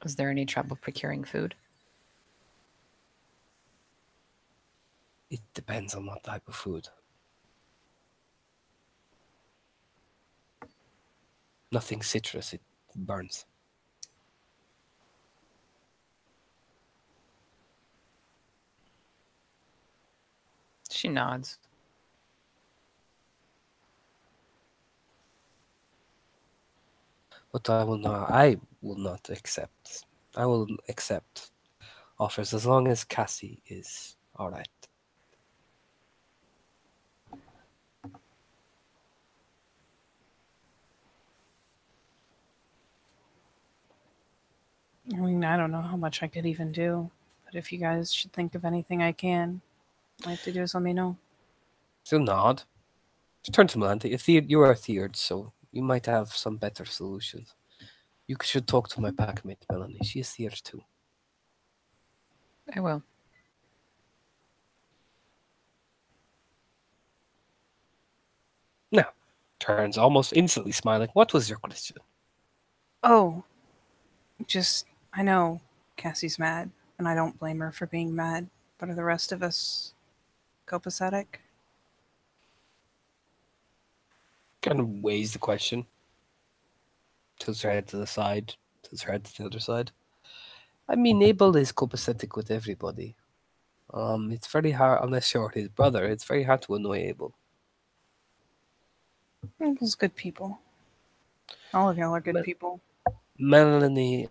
Is there any trouble procuring food? It depends on what type of food. Nothing citrus, it burns. She nods. But I will not accept. I will accept offers as long as Cassie is alright. I mean, I don't know how much I could even do. But if you guys should think of anything I can, all you have to do is let me know. She'll nod. She turn to Melante. You are a Theurd, so you might have some better solutions. You should talk to my packmate, Melanie. She is Theurd too. I will. Now, turns almost instantly smiling. What was your question? Oh, I know Cassie's mad, and I don't blame her for being mad, but are the rest of us copacetic? Kind of weighs the question. Tilts her head to the side. Tilts her head to the other side. I mean, Abel is copacetic with everybody. It's very hard, unless you're his brother, it's very hard to annoy Abel. Abel's good people. All of y'all are good But- people. Melanie,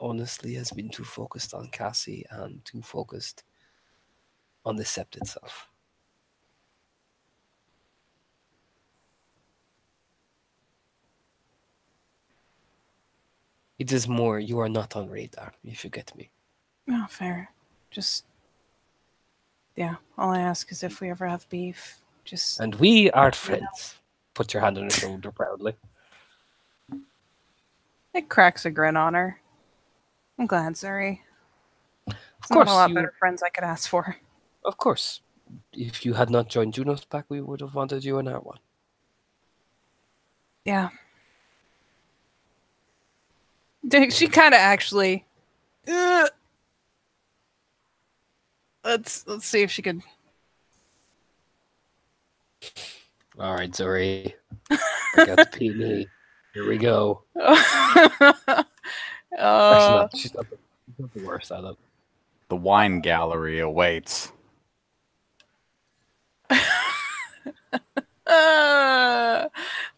honestly, has been too focused on Cassie and too focused on the sept itself. It is more, you are not on radar, if you get me. Oh, fair. Yeah, all I ask is if we ever have beef, just... And we are friends. Put your hand on her shoulder proudly. It cracks a grin on her. I'm glad, Zuri. Of Not course, a lot better friends I could ask for. of course. If you had not joined Juno's pack, we would have wanted you in our one. Yeah. She kind of actually. Let's see if she could. All right, Zuri. I got the peony. Here we go. Actually, she's not the worst at it. The wine gallery awaits.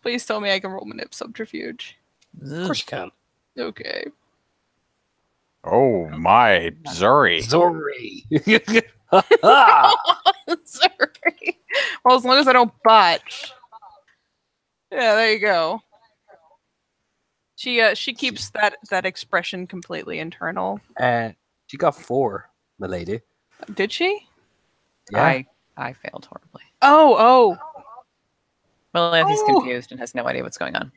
Please tell me I can roll manip subterfuge. Of course you can. Okay. Oh my, Zuri. Zuri. Sorry. Well, as long as I don't botch. Yeah, there you go. She keeps that expression completely internal. She got 4, milady. Did she? Yeah. I failed horribly. Oh. Melanthi's Oh. confused and has no idea what's going on.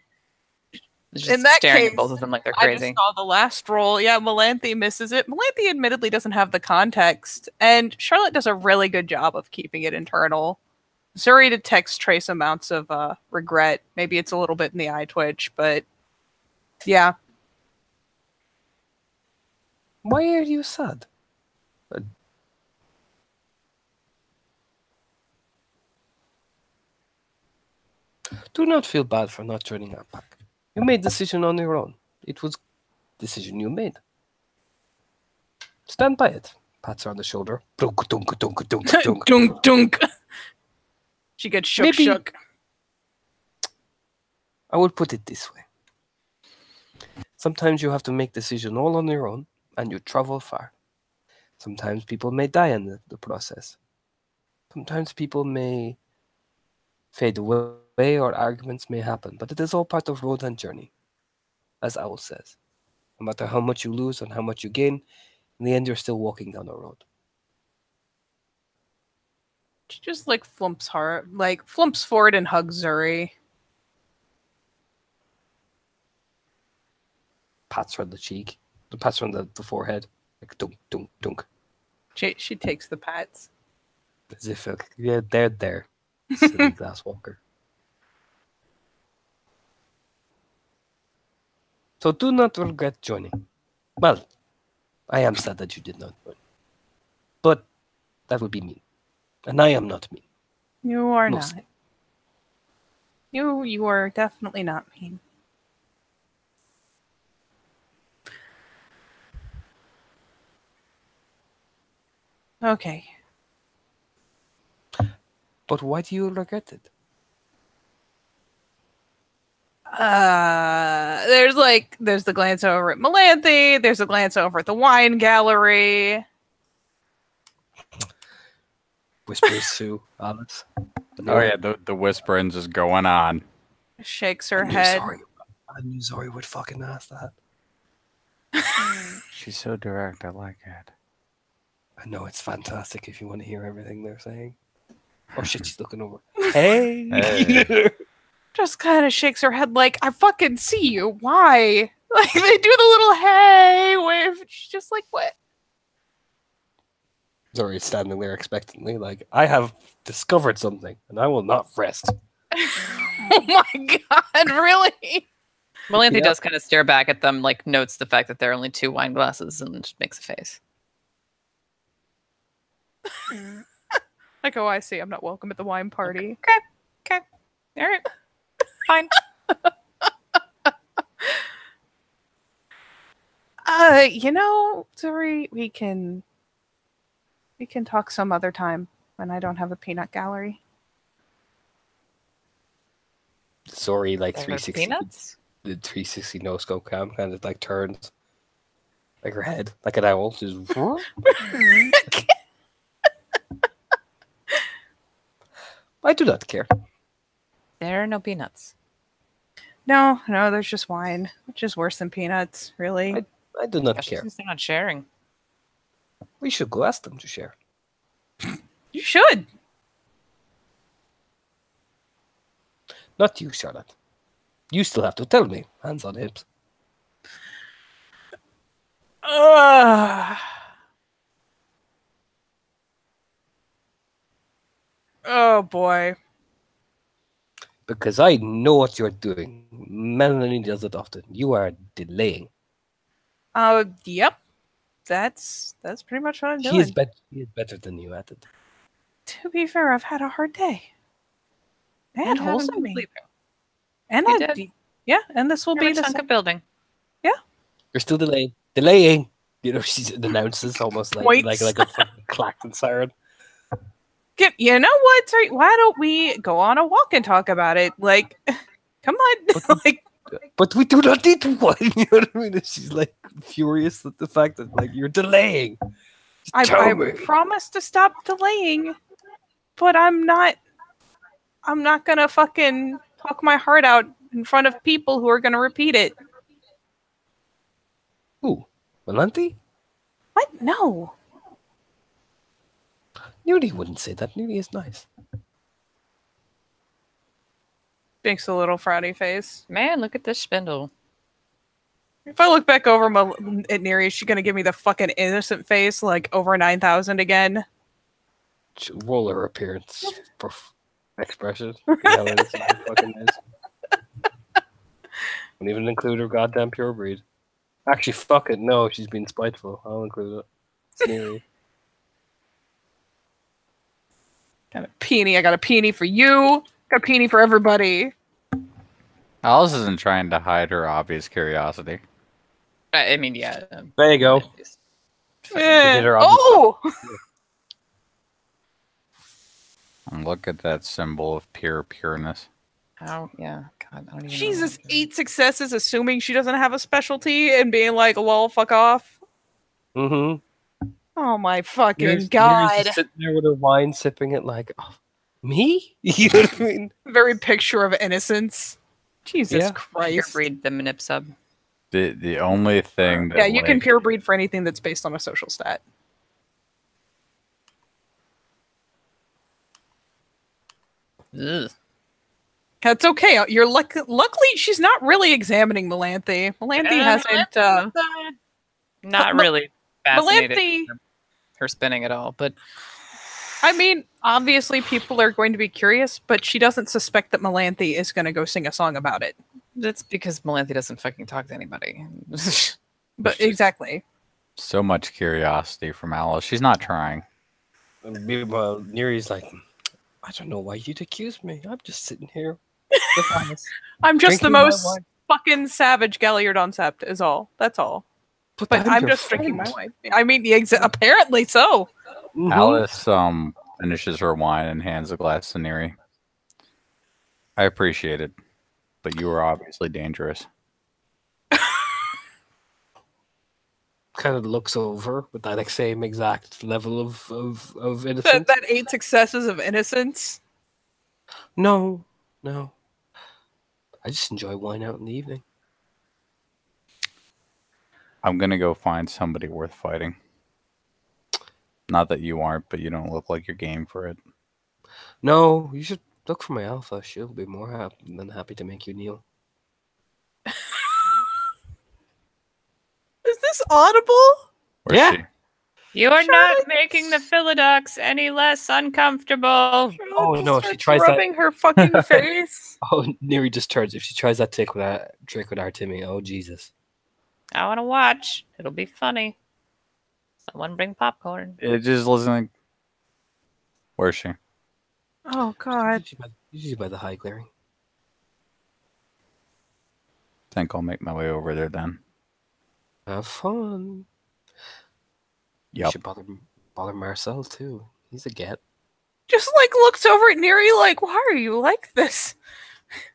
She's In just that staring case, at both of them like they're I crazy. just saw the last roll. Yeah, Melanthi misses it. Melanthi admittedly doesn't have the context, and Charlotte does a really good job of keeping it internal. Zuri detects trace amounts of regret. Maybe it's a little bit in the eye twitch, but yeah. Why are you sad? Do not feel bad for not joining our pack. You made decision on your own. It was decision you made. Stand by it. Pats her on the shoulder. Dunk, dunk, dunk, dunk, dunk. Dunk dunk. She gets shook. I would put it this way. Sometimes you have to make decision all on your own, and you travel far. Sometimes people may die in the process. Sometimes people may fade away or arguments may happen, but it is all part of road and journey. As Owl says, no matter how much you lose and how much you gain, in the end you're still walking down a road. She just flumps forward and hugs Zuri. Pats her on the cheek, pats her on the forehead, like dunk, dunk, dunk. She takes the pats. As if, yeah, they're there. Silly glass walker. So do not regret joining. Well, I am sad that you did not join. But that would be mean. And I am not mean. You are Mostly. not. You are definitely not mean. Okay. But why do you regret it? There's the glance over at Melanthi, there's a glance over at the wine gallery. Whispers to Alice. Oh yeah, the whisperings is going on. Shakes her I head. knew Zori would fucking ask that. She's so direct. I like it. I know, it's fantastic if you want to hear everything they're saying. Oh shit, she's looking over. Hey! Hey. Just kind of shakes her head like, I fucking see you. Why? Like, they do the little hey wave. She's just like, what? Zori's standing there expectantly, like, I have discovered something, and I will not rest. Oh my god, really? Melanthi Yep. does kind of stare back at them, like notes the fact that there are only 2 wine glasses and just makes a face. Like, oh, I see. I'm not welcome at the wine party. Okay. All right. Fine. Zuri, we can talk some other time when I don't have a peanut gallery. Zori, like, There are 360. peanuts? The 360 no scope cam kind of like turns like her head, like an owl. Just I do not care. There are no peanuts. No, there's just wine, which is worse than peanuts, really. I do not Especially care. since they're not sharing. We should go ask them to share. You should. Not you, Charlotte. You still have to tell me. Hands on hips. Ugh. Oh boy. Because I know what you're doing. Melanie does it often. You are delaying. Yep. That's pretty much what I'm She doing. is better. She is better than you at it. To be fair, I've had a hard day. And And haven't wholesome been me. sleeping. And You I did. d- yeah, and this will Never be the sunk a same. building. You're still delaying. Delaying. You know, she announces almost like Points. a fucking clacking siren. You know what? Sorry, why don't we go on a walk and talk about it? Like, come on. like, But we do not need to one. You know what I mean? And she's like furious at the fact that like you're delaying. Just tell I me. promised to stop delaying, but I'm not gonna fucking talk my heart out in front of people who are gonna repeat it. Ooh, Melanti? What? No. Nudie wouldn't say that. Nudie is nice. Makes a little frowny face. Man, look at this spindle. If I look back over at Neri, is she gonna give me the fucking innocent face like over 9,000 again? Roll her appearance for expression. See how innocent she fucking is. Won't even include her goddamn pure breed. Actually, fuck it. No, she's being spiteful. I'll include it. It's Neri. Got a peony. I got a peony for you. Got a peony for everybody. Alice isn't trying to hide her obvious curiosity. I mean, yeah. There you go. Eh, hit her oh! And look at that symbol of pureness. How? Yeah. God, I don't even know Jesus, what to do. 8 successes, assuming she doesn't have a specialty, and being like, "Lol, fuck off." Mm-hmm. Oh my fucking Neri's god! just sitting there with her wine, sipping it like, oh, me? You know what I mean? Very picture of innocence. Jesus Yeah. Christ! Breed the Manip sub. The only thing that Yeah, you can like, pure breed for anything that's based on a social stat. Ugh. That's okay. You're luckily she's not really examining Melanthe. Melanthe hasn't. Not Ma- really fascinated Melanthe. with her spinning at all, but I mean, obviously people are going to be curious, but she doesn't suspect that Melanthe is going to go sing a song about it. that's because Melanthe doesn't fucking talk to anybody. But exactly. so much curiosity from Alice. She's not trying. Meanwhile, Neri's like, I don't know why you'd accuse me. I'm just sitting here. I'm just the Drinking my most wine. fucking savage Galliard on Sept is all. That's all. But I'm your just drinking my friend. wine. I mean, apparently so. Mhm. Alice finishes her wine and hands a glass to Neri. I appreciate it, but you are obviously dangerous. Kind of looks over with that same exact level of innocence. That 8 successes of innocence. No. I just enjoy wine out in the evening. I'm gonna go find somebody worth fighting. Not that you aren't, but you don't look like you're game for it. No, you should look for my alpha. She'll be more than happy to make you kneel. Is this audible? Where's Yeah. she? you are Charlotte- not making the Philodox any less uncomfortable. Oh, no, she Starts tries that- rubbing her fucking face. Oh, Neri just turns. If she tries that trick with Artemi, oh Jesus. I want to watch. It'll be funny. Someone bring popcorn. It just listening. Where's she? Oh god. Usually by the high clearing. Think I'll make my way over there then. Have fun. You Yep. should bother Marcel too. He's a get. Just like looks over at Neri like, why are you like this?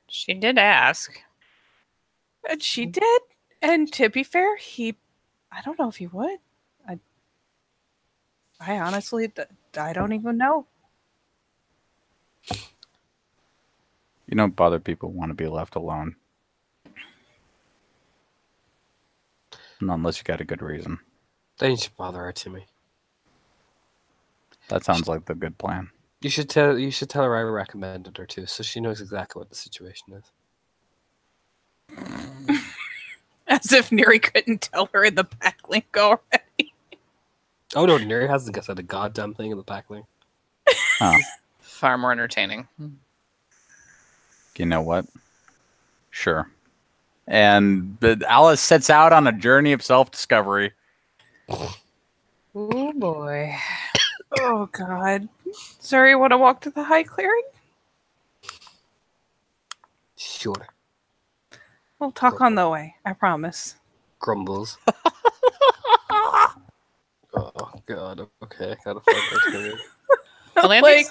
She did ask. And she did. And to be fair, I don't know if he would. I honestly, I don't even know. You don't bother people who want to be left alone. Not unless you got a good reason. Then you should bother Artemi. That sounds like the good plan. You should tell her I recommended her too, so she knows exactly what the situation is. As if Neri couldn't tell her in the pack link already. Oh no, Neri hasn't said a goddamn thing in the pack link. Far more entertaining. You know what? Sure. But Alice sets out on a journey of self-discovery. Oh boy. Oh god. Sorry, want to walk to the high clearing? Sure. We'll talk on the way, I promise. Grumbles. Oh god. Okay, gotta find that. Philanthropy's-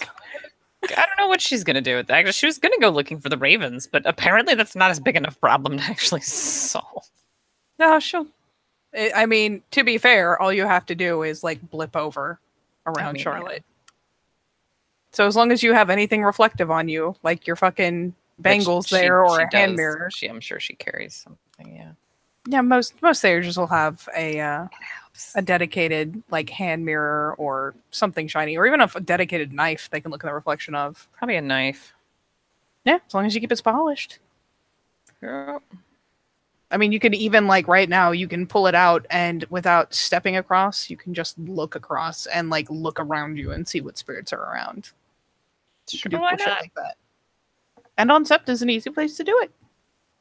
I don't know what she's gonna do with that. Actually, she was gonna go looking for the ravens, but apparently that's not as big enough problem to actually solve. No, she'll. I mean, to be fair, all you have to do is like blip over around yeah. Charlotte. So as long as you have anything reflective on you, like your fucking bangles there or a hand mirror. I'm sure she carries something. Yeah. Yeah, most Sagers will have a dedicated like hand mirror or something shiny, or even a dedicated knife they can look at the reflection of. Probably a knife. Yeah, as long as you keep it polished. Yep. I mean, you can even like right now, you can pull it out and without stepping across, you can just look across and like look around you and see what spirits are around. You can do Why cool shit not? like that. And on Sept is an easy place to do it.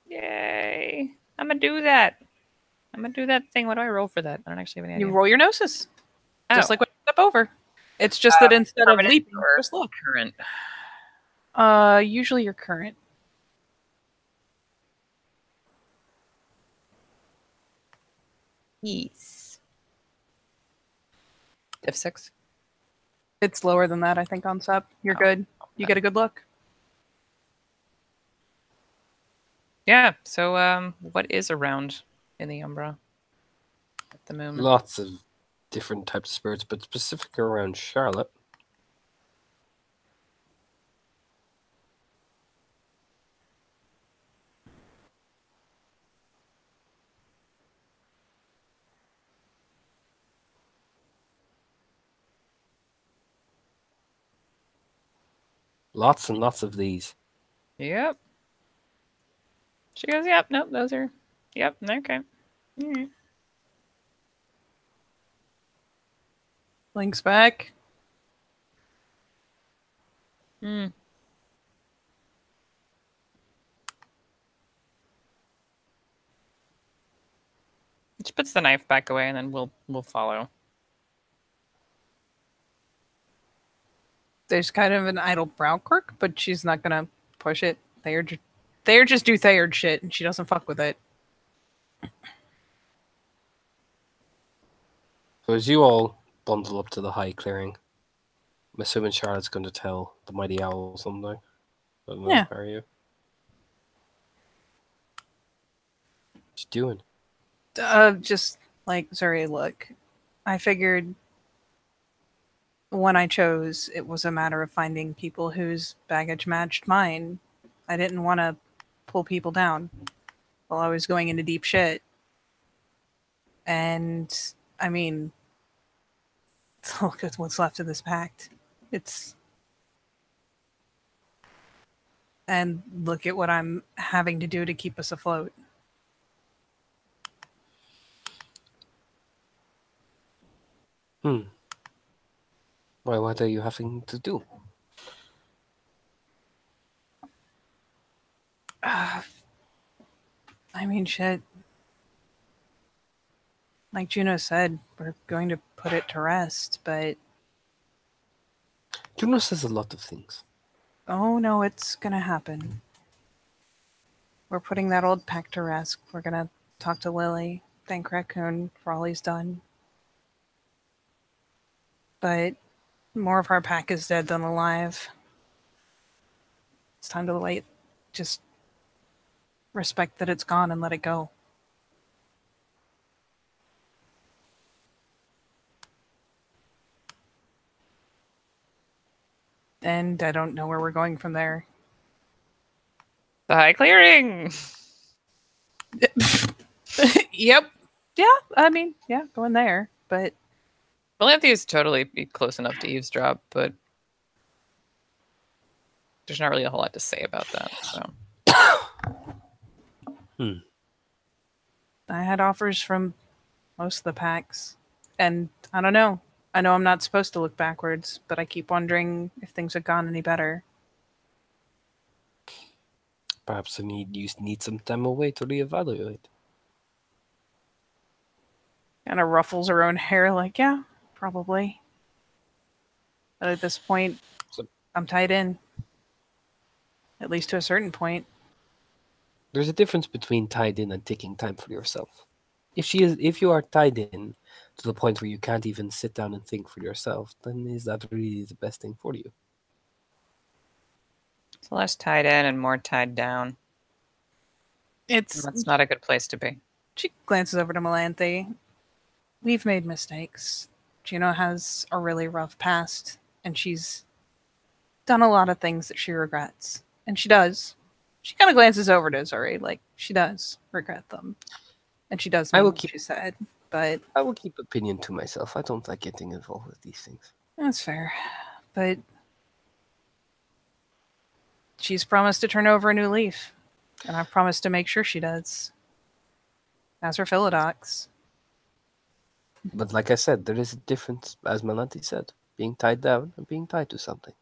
Yay! I'm gonna do that. I'm gonna do that thing. What do I roll for that? I don't actually have any idea. You roll your gnosis, just Oh. like when you step over. It's just that instead of permanent leaping, or just look. current. Usually your current. Yes. F6. It's lower than that, I think, on Sept. You're Oh, good. You okay. get a good look. Yeah. So, what is around in the Umbra at the moment? Lots of different types of spirits, but specific around Charlotte. Lots and lots of these. Yep. She goes, yep, nope, those are, yep, okay. Alright. Links back. Hmm. She puts the knife back away, and then we'll follow. There's kind of an idle brow quirk, but she's not gonna push it. Thayer just do Thayer shit, and she doesn't fuck with it. So as you all bundle up to the high clearing, I'm assuming Charlotte's going to tell the mighty owl something. I don't know. Yeah. Are you? What you doing? Just like, sorry, look, I figured when I chose, it was a matter of finding people whose baggage matched mine. I didn't want to pull people down while I was going into deep shit. And, I mean, look at what's left of this pact. And look at what I'm having to do to keep us afloat. Why? What are you having to do? I mean, shit. Like Juno said, we're going to put it to rest, but Juno says a lot of things. oh no, it's gonna happen. We're putting that old pack to rest. We're gonna talk to Lily, thank Raccoon for all he's done. But more of our pack is dead than alive. It's time to just respect that it's gone and let it go. And I don't know where we're going from there. The high clearing. Yep. Yeah, I mean, yeah, going there. But Valanthe is totally be close enough to eavesdrop, but there's not really a whole lot to say about that. So I had offers from most of the packs. And I don't know. I know I'm not supposed to look backwards, but I keep wondering if things have gone any better. Perhaps you need some time away to reevaluate. Kind of ruffles her own hair, like, yeah, probably. But at this point, So- I'm tied in. At least to a certain point. There's a difference between tied in and taking time for yourself. If you are tied in to the point where you can't even sit down and think for yourself, then is that really the best thing for you? It's less tied in and more tied down. It's. That's not a good place to be. She glances over to Melanthe. We've made mistakes. Juno has a really rough past, and she's done a lot of things that she regrets. And she does. She kind of glances over to Zuri, like, she does regret them. And she does I mean will what keep- she said, but I will keep opinion to myself. I don't like getting involved with these things. that's fair. But she's promised to turn over a new leaf, and I've promised to make sure she does. As for Philodox, But like I said, there is a difference, as Melante said, being tied down and being tied to something.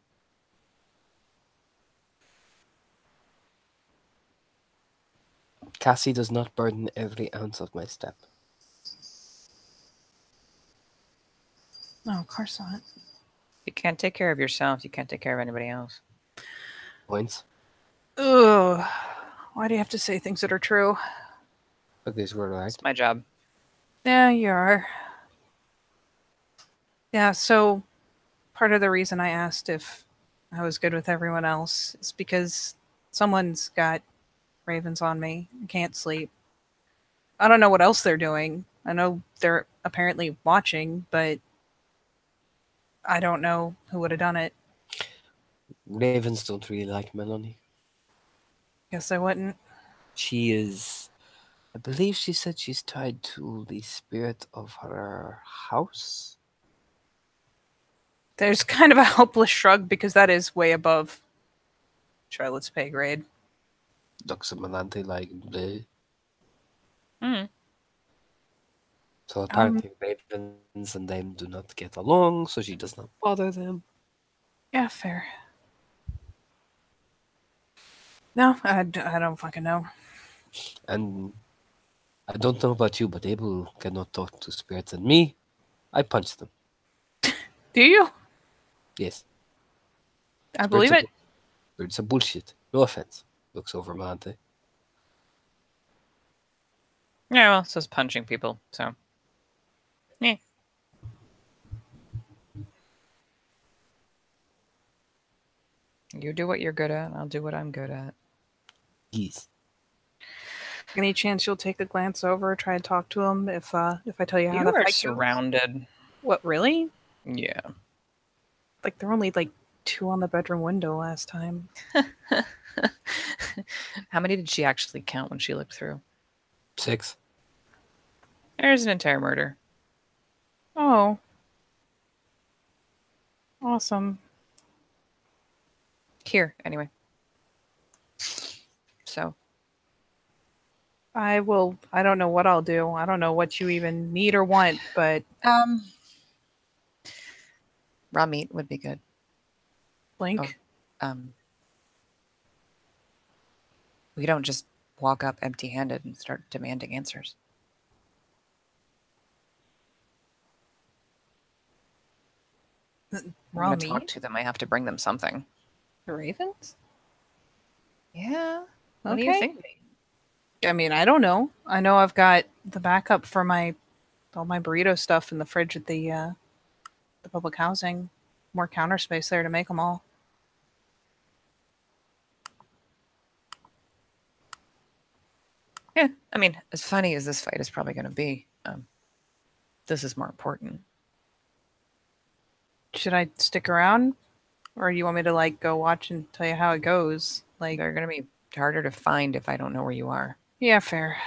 Cassie does not burden every ounce of my step. no, of course not. You can't take care of yourself. You can't take care of anybody else. Points. Ugh. Why do you have to say things that are true? But these were right. It's my job. Yeah, you are. Yeah, so part of the reason I asked if I was good with everyone else is because someone's got ravens on me. I can't sleep. I don't know what else they're doing. I know they're apparently watching, but I don't know who would have done it. Ravens don't really like Melanie. Guess I wouldn't. She is, I believe she said she's tied to the spirit of her house. There's kind of a helpless shrug because that is way above Charlotte's pay grade. Looks at Melante like, bleh. Mm. So apparently ravens and them do not get along, so she does not bother them. Yeah, fair. No, I don't fucking know. And I don't know about you, but Abel cannot talk to spirits, and me, I punch them. Do you? Yes. I believe it. It's a bullshit. No offense. Looks over Melante. Yeah, well, so it's punching people, so. Yeah. You do what you're good at, I'll do what I'm good at. Yes. Any chance you'll take a glance over, try and talk to him if I tell you how You the are fight goes? surrounded. What, really? Yeah. Like there were only like 2 on the bedroom window last time. How many did she actually count when she looked through? 6. There's an entire murder. Oh. Awesome. Here, anyway. So, I don't know what I'll do. I don't know what you even need or want, but raw meat would be good. Blink. We don't just walk up empty-handed and start demanding answers. Raw I'm gonna talk meat? to them. I have to bring them something. The ravens? Yeah. What do Okay. you think? I mean, I don't know. I know I've got the backup for all my burrito stuff in the fridge at the public housing. More counter space there to make them all. Yeah. I mean, as funny as this fight is probably going to be, this is more important. Should I stick around, or you want me to like go watch and tell you how it goes? Like, They're going to be harder to find if I don't know where you are. yeah, fair.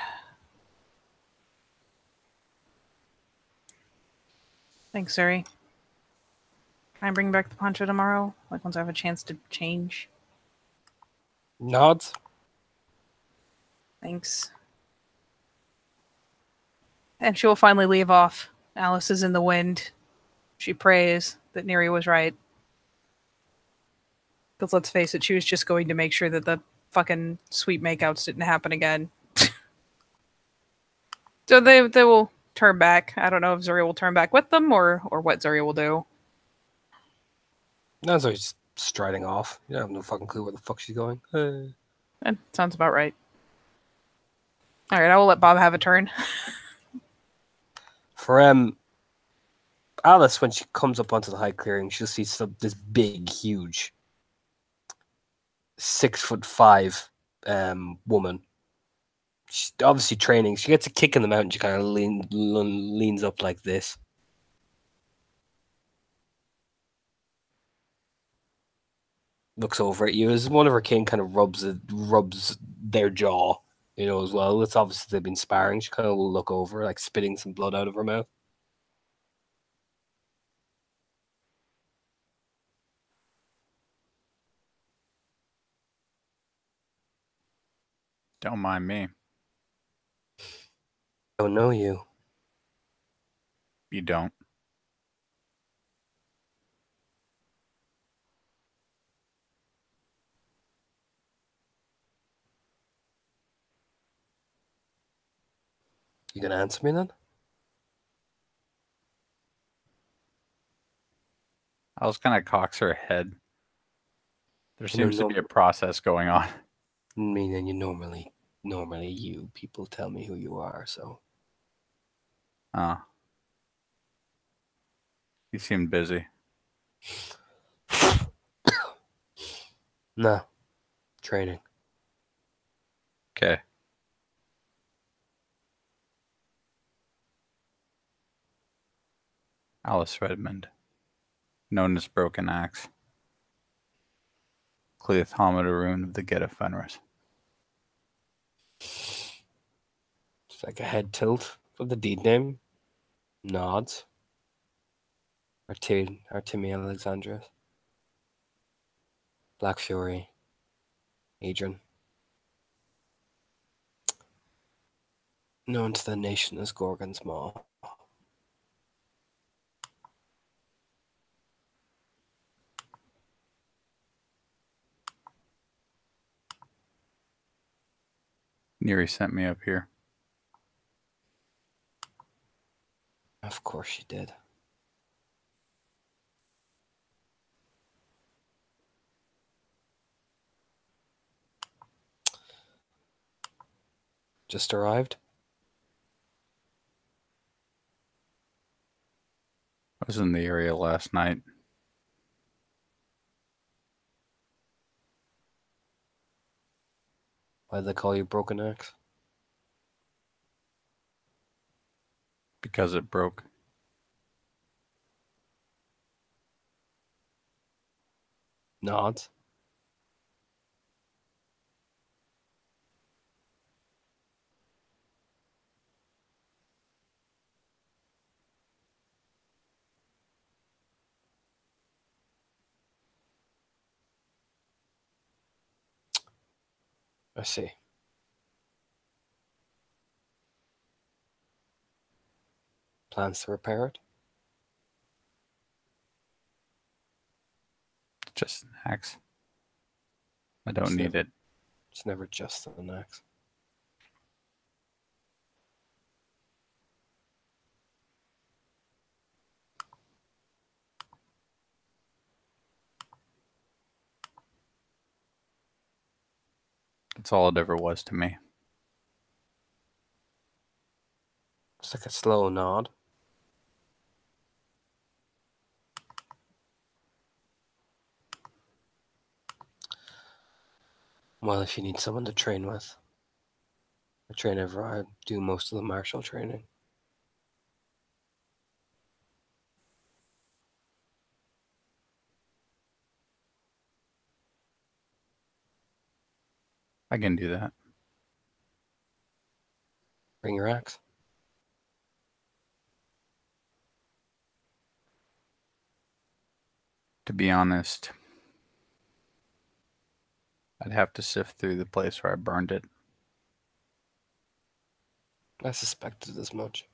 Thanks, Suri. Can I bring back the poncho tomorrow? Like once I have a chance to change. Nods. Thanks. And she will finally leave off. Alice is in the wind. She prays that Neri was right. Because let's face it, she was just going to make sure that the fucking sweet makeouts didn't happen again. So they will turn back. I don't know if Zuri will turn back with them or what Zuri will do. That's always striding off. You don't have no fucking clue where the fuck she's going. That sounds about right. All right, I will let Bob have a turn. For Alice, when she comes up onto the high clearing, she'll see this big, huge 6'5" woman. She's obviously training. She gets a kick in the mountain. She kind of leans up like this. Looks over at you as one of her kin kind of rubs their jaw, as well. It's obviously they've been sparring. She kind of will look over, like spitting some blood out of her mouth. Don't mind me. Don't know you. You don't. You gonna answer me then? Alice kind of cocks her head. There You seems to know- be a process going on. Meaning you normally you people tell me who you are, so You seemed busy. no. Training. Okay. Alice Redmond, known as Broken Axe. Cleothomata rune of the Geta Fenris. It's like a head tilt of the deed name. Nods. Artemi Alexandros. Black Fury. Adrian. Known to the nation as Gorgon's Maw. Neri sent me up here. Of course she did. Just arrived? I was in the area last night. Why'd they call you Broken Axe? Because it broke. Nods. I see. Plans to repair it? Just an axe. I don't need it. It's never just an axe. That's all it ever was to me. It's like a slow nod. Well, if you need someone to train with, I do most of the martial training. I can do that. Bring your axe. To be honest, I'd have to sift through the place where I burned it. I suspected as much.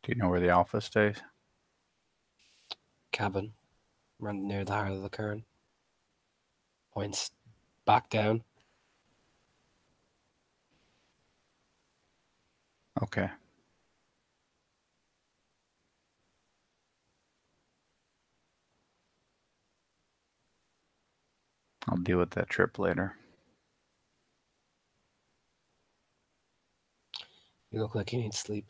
Do you know where the alpha stays? Cabin. Run near the heart of the cairn. Points back down. Okay. I'll deal with that trip later. You look like you need sleep.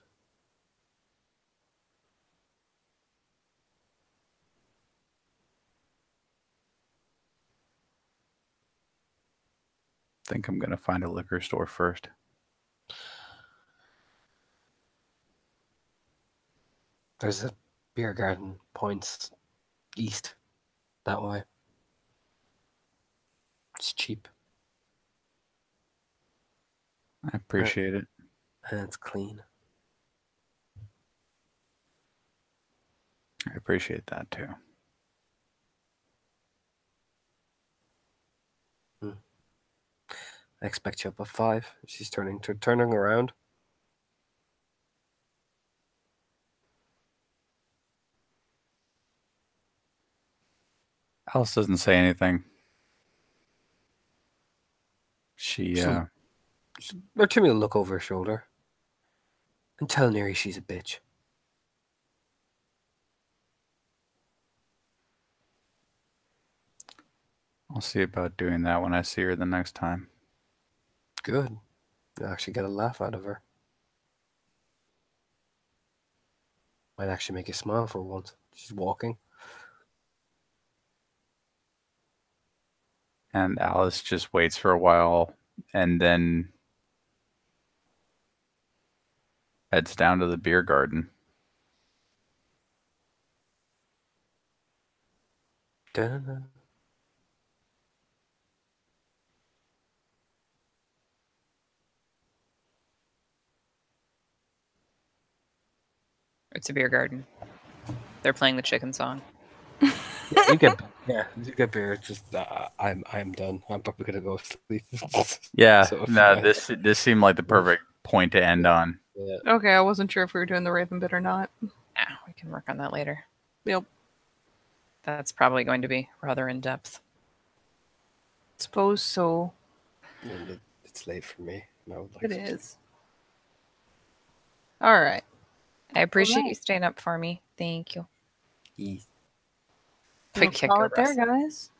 Think I'm gonna find a liquor store first. There's a beer garden points east that way. It's cheap I appreciate it. and it's clean. I appreciate that too. I expect you up at 5. She's turning around. Alice doesn't say anything. She So- Timmy will look over her shoulder and tell Neri she's a bitch. I'll see about doing that when I see her the next time. Good. You'll actually get a laugh out of her. Might actually make you smile for once. She's walking. And Alice just waits for a while and then heads down to the beer garden. Dun-dun-dun. It's a beer garden. They're playing the chicken song. You get beer. It's just I'm done. I'm probably gonna go sleep. Yeah, So if no, you this seemed like the perfect point to end on. Yeah. Okay, I wasn't sure if we were doing the Raven bit or not. We can work on that later. Yep. That's probably going to be rather in depth. Suppose so. And it's late for me. And I would like It to- is. All right. I appreciate Alright. you staying up for me. Thank you. Eat. Quick We'll kick call a it there, Russell. guys.